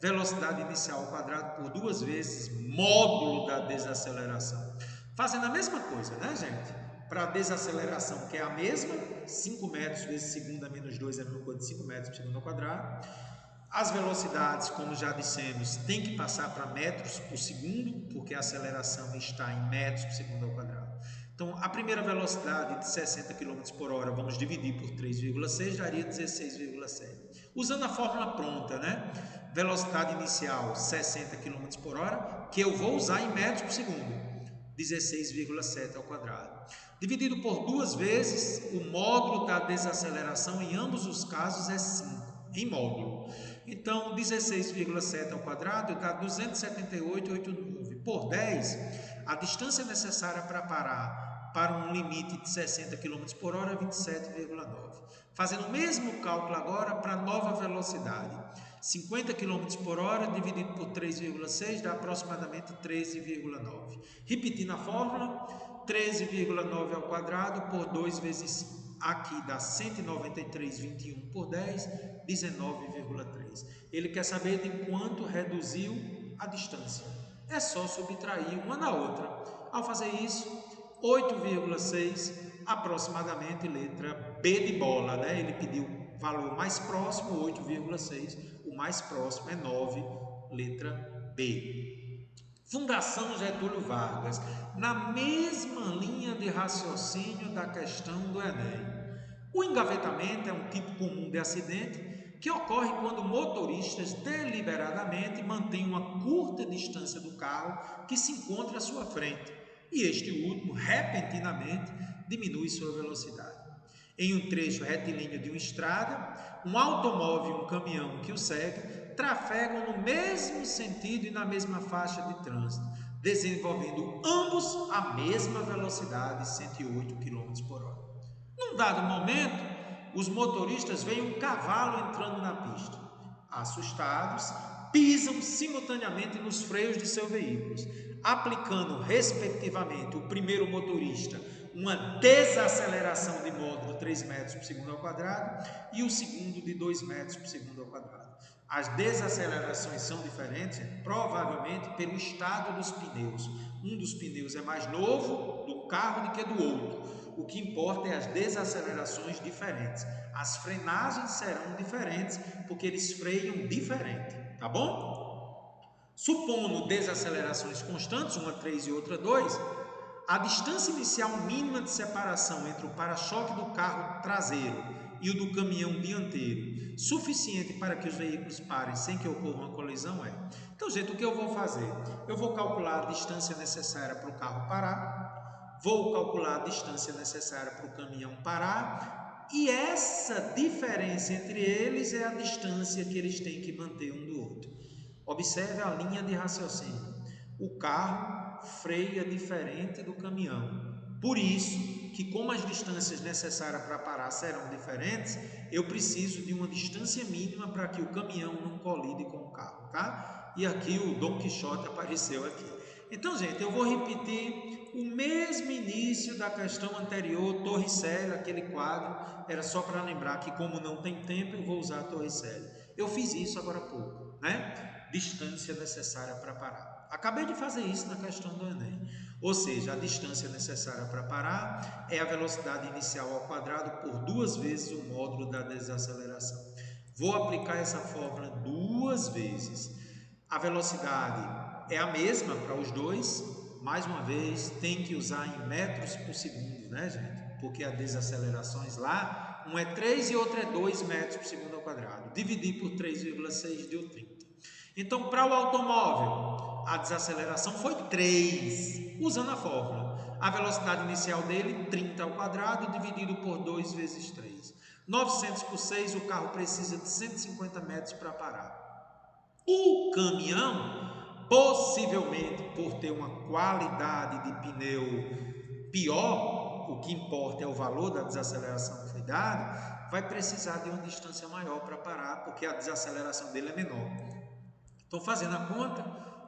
Velocidade inicial ao quadrado por 2 vezes módulo da desaceleração. Fazendo a mesma coisa, né, gente? Para a desaceleração, que é a mesma, 5 metros vezes segundo a menos 2 é a mesma coisa de 5 metros por segundo ao quadrado. As velocidades, como já dissemos, tem que passar para metros por segundo, porque a aceleração está em metros por segundo ao quadrado. Então, a primeira velocidade de 60 km por hora, vamos dividir por 3,6, daria 16,7. Usando a fórmula pronta, né? Velocidade inicial, 60 km por hora, que eu vou usar em metros por segundo, 16,7 ao quadrado. Dividido por 2 vezes, o módulo da desaceleração em ambos os casos é 5, em módulo. Então, 16,7 ao quadrado dá 278,89. Por 10, a distância necessária para parar para um limite de 60 km por hora é 27,9. Fazendo o mesmo cálculo agora para a nova velocidade. 50 km por hora dividido por 3,6 dá aproximadamente 13,9. Repetindo a fórmula, 13,9 ao quadrado por 2 vezes 5. Aqui dá 193,21 por 10, 19,3. Ele quer saber de quanto reduziu a distância. É só subtrair uma da outra. Ao fazer isso, 8,6, aproximadamente letra B de bola, né? Ele pediu o valor mais próximo, 8,6, o mais próximo é 9, letra B. Fundação Getúlio Vargas, na mesma linha de raciocínio da questão do Enem. O engavetamento é um tipo comum de acidente que ocorre quando motoristas deliberadamente mantêm uma curta distância do carro que se encontra à sua frente e este último, repentinamente, diminui sua velocidade. Em um trecho retilíneo de uma estrada, um automóvel e um caminhão que o segue trafegam no mesmo sentido e na mesma faixa de trânsito, desenvolvendo ambos a mesma velocidade, 108 km por hora. Num dado momento, os motoristas veem um cavalo entrando na pista. Assustados, pisam simultaneamente nos freios de seus veículos, aplicando, respectivamente, o primeiro motorista uma desaceleração de módulo de 3 metros por segundo ao quadrado e o segundo de 2 metros por segundo ao quadrado. As desacelerações são diferentes, provavelmente pelo estado dos pneus. Um dos pneus é mais novo do carro do que do outro. O que importa é as desacelerações diferentes. As frenagens serão diferentes porque eles freiam diferente, tá bom? Supondo desacelerações constantes, uma 3 e outra 2, a distância inicial mínima de separação entre o para-choque do carro traseiro e o do caminhão dianteiro, suficiente para que os veículos parem sem que ocorra uma colisão é. Então, gente, o que eu vou fazer? Eu vou calcular a distância necessária para o carro parar, vou calcular a distância necessária para o caminhão parar, e essa diferença entre eles é a distância que eles têm que manter um do outro. Observe a linha de raciocínio. O carro freia diferente do caminhão. Por isso que, como as distâncias necessárias para parar serão diferentes, eu preciso de uma distância mínima para que o caminhão não colide com o carro, tá? E aqui o Dom Quixote apareceu aqui. Então, gente, eu vou repetir o mesmo início da questão anterior, Torricelli, aquele quadro, era só para lembrar que, como não tem tempo, eu vou usar Torricelli. Eu fiz isso agora há pouco, né? Distância necessária para parar. Acabei de fazer isso na questão do Enem. Ou seja, a distância necessária para parar é a velocidade inicial ao quadrado por 2 vezes o módulo da desaceleração. Vou aplicar essa fórmula 2 vezes. A velocidade é a mesma para os dois. Mais uma vez, tem que usar em metros por segundo, né, gente? Porque as desacelerações lá, um é 3 e outro é 2 metros por segundo ao quadrado. Dividir por 3,6 deu 30. Então, para o automóvel, a desaceleração foi 3, usando a fórmula. A velocidade inicial dele, 30 ao quadrado, dividido por 2 vezes 3. 900 por 6, o carro precisa de 150 metros para parar. O caminhão, possivelmente por ter uma qualidade de pneu pior, o que importa é o valor da desaceleração que foi dada, vai precisar de uma distância maior para parar, porque a desaceleração dele é menor. Estou fazendo a conta,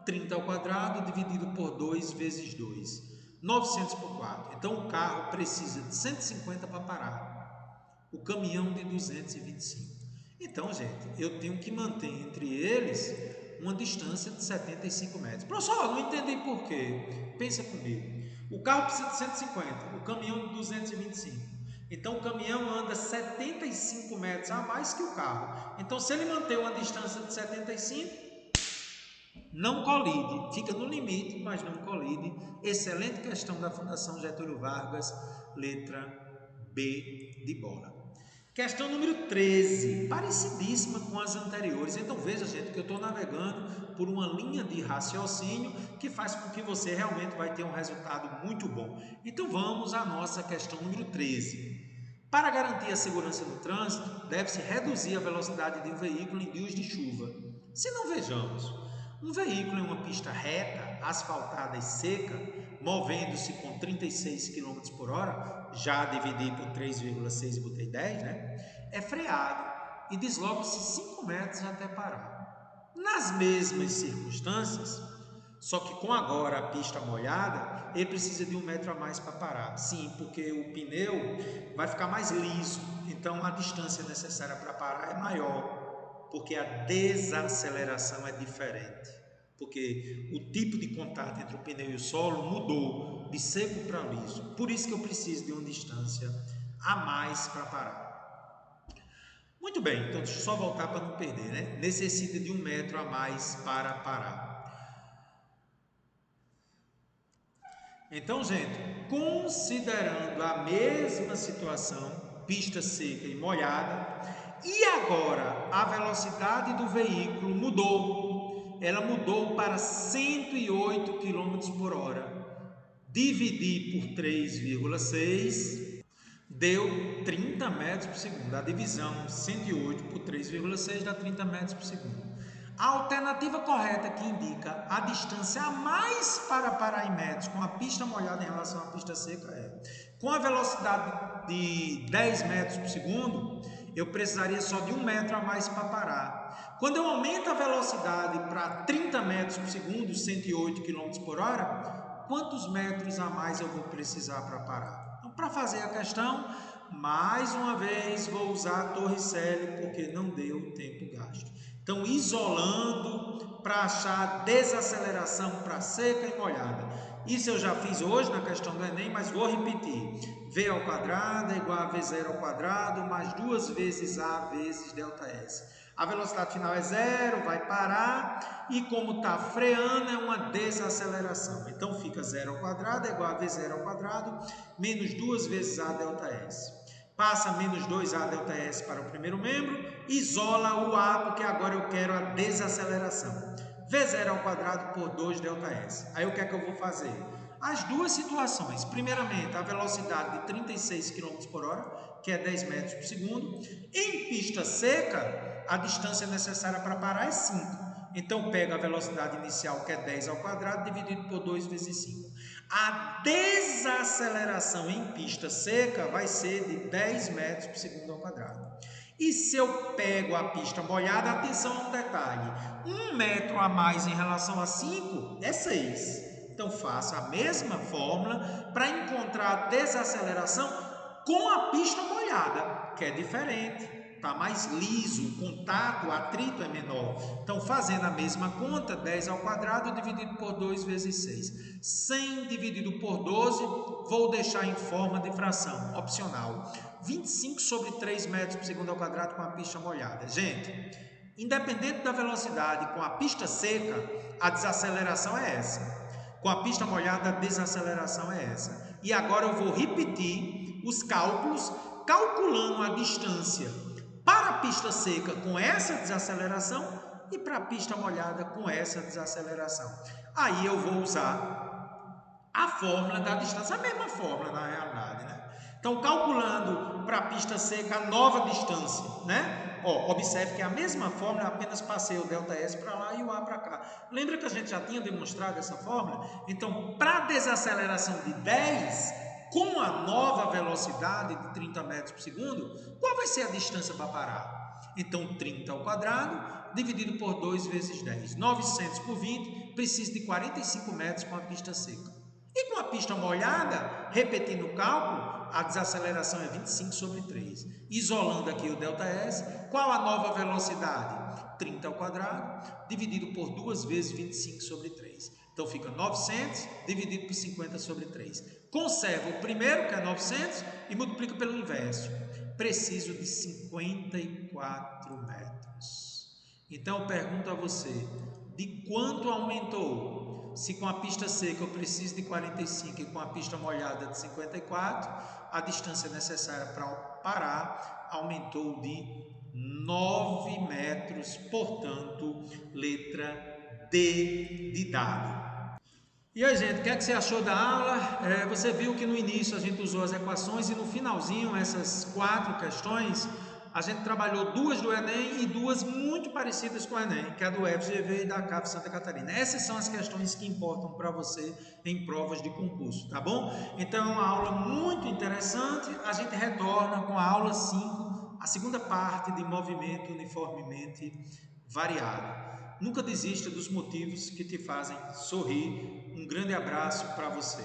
30 ao quadrado dividido por 2 vezes 2, 900 por 4. Então, o carro precisa de 150 para parar, o caminhão de 225. Então, gente, eu tenho que manter entre eles uma distância de 75 metros. Professor, não entendi por quê. Pensa comigo. O carro precisa de 150, o caminhão de 225. Então, o caminhão anda 75 metros a mais que o carro. Então, se ele manter uma distância de 75, não colide, fica no limite, mas não colide. Excelente questão da Fundação Getúlio Vargas, letra B de bola. Questão número 13, parecidíssima com as anteriores. Então veja, gente, que eu estou navegando por uma linha de raciocínio que faz com que você realmente vai ter um resultado muito bom. Então vamos à nossa questão número 13. Para garantir a segurança no trânsito, deve-se reduzir a velocidade de um veículo em dias de chuva. Se não vejamos, um veículo em uma pista reta, asfaltada e seca, movendo-se com 36 km por hora, já dividir por 3,6 e botei 10, né? É freado e desloca-se 5 metros até parar. Nas mesmas circunstâncias, só que com agora a pista molhada, ele precisa de 1 metro a mais para parar. Sim, porque o pneu vai ficar mais liso, então a distância necessária para parar é maior, porque a desaceleração é diferente. Porque o tipo de contato entre o pneu e o solo mudou de seco para liso. Por isso que eu preciso de uma distância a mais para parar. Muito bem, então deixa eu só voltar para não perder, né? Necessita de 1 metro a mais para parar. Então, gente, considerando a mesma situação, pista seca e molhada, e agora a velocidade do veículo mudou, ela mudou para 108 km por hora. Dividir por 3,6 deu 30 metros por segundo. A divisão 108 por 3,6 dá 30 metros por segundo. A alternativa correta que indica a distância a mais para parar em metros com a pista molhada em relação à pista seca é: com a velocidade de 10 metros por segundo, eu precisaria só de 1 metro a mais para parar. Quando eu aumento a velocidade para 30 metros por segundo, 108 km por hora, quantos metros a mais eu vou precisar para parar? Então, para fazer a questão, mais uma vez vou usar a Torricelli porque não deu tempo gasto. Então, isolando para achar desaceleração para seca e molhada. Isso eu já fiz hoje na questão do Enem, mas vou repetir. V ao quadrado é igual a V0 ao quadrado mais 2 vezes A vezes ΔS. A velocidade final é 0, vai parar e como está freando é uma desaceleração. Então fica 0 ao quadrado é igual a V0 ao quadrado menos 2 vezes A ΔS. Passa menos 2A ΔS para o primeiro membro, isola o A porque agora eu quero a desaceleração. V0 ao quadrado por 2 ΔS. Aí o que é que eu vou fazer? As duas situações. Primeiramente, a velocidade de 36 km por hora, que é 10 metros por segundo. Em pista seca, a distância necessária para parar é 5. Então, pego a velocidade inicial, que é 10 ao quadrado, dividido por 2 vezes 5. A desaceleração em pista seca vai ser de 10 metros por segundo ao quadrado. E se eu pego a pista molhada, atenção a um detalhe: 1 metro a mais em relação a 5 é 6. Então, faço a mesma fórmula para encontrar a desaceleração com a pista molhada, que é diferente. Está mais liso, o contato, o atrito é menor. Então, fazendo a mesma conta, 10 ao quadrado dividido por 2 vezes 6. 100 dividido por 12, vou deixar em forma de fração, opcional. 25 sobre 3 metros por segundo ao quadrado com a pista molhada. Gente, independente da velocidade, com a pista seca, a desaceleração é essa. Com a pista molhada, a desaceleração é essa. E agora eu vou repetir os cálculos, calculando a distância para a pista seca com essa desaceleração e para a pista molhada com essa desaceleração. Aí eu vou usar a fórmula da distância, a mesma fórmula na realidade, né? Então, calculando para a pista seca a nova distância, né? Ó, observe que é a mesma fórmula, apenas passei o ΔS para lá e o A para cá. Lembra que a gente já tinha demonstrado essa fórmula? Então, para a desaceleração de 10, com a nova velocidade de 30 metros por segundo, qual vai ser a distância para parar? Então, 30 ao quadrado, dividido por 2 vezes 10. 900 por 20, preciso de 45 metros com a pista seca. E com a pista molhada, repetindo o cálculo, a desaceleração é 25 sobre 3. Isolando aqui o ΔS, qual a nova velocidade? 30 ao quadrado, dividido por 2 vezes 25 sobre 3. Então fica 900 dividido por 50 sobre 3. Conserva o primeiro, que é 900, e multiplica pelo inverso. Preciso de 54 metros. Então eu pergunto a você, de quanto aumentou. Se com a pista seca eu preciso de 45 e com a pista molhada de 54, a distância necessária para parar aumentou de 9 metros, portanto, letra D de dado. E aí, gente, o que é que você achou da aula? Você viu que no início a gente usou as equações e no finalzinho, essas 4 questões, a gente trabalhou 2 do Enem e 2 muito parecidas com o Enem, que é a do FGV e da CAF Santa Catarina. Essas são as questões que importam para você em provas de concurso, tá bom? Então é uma aula muito interessante. A gente retorna com a aula 5, a segunda parte de movimento uniformemente variado. Nunca desista dos motivos que te fazem sorrir. Um grande abraço para você.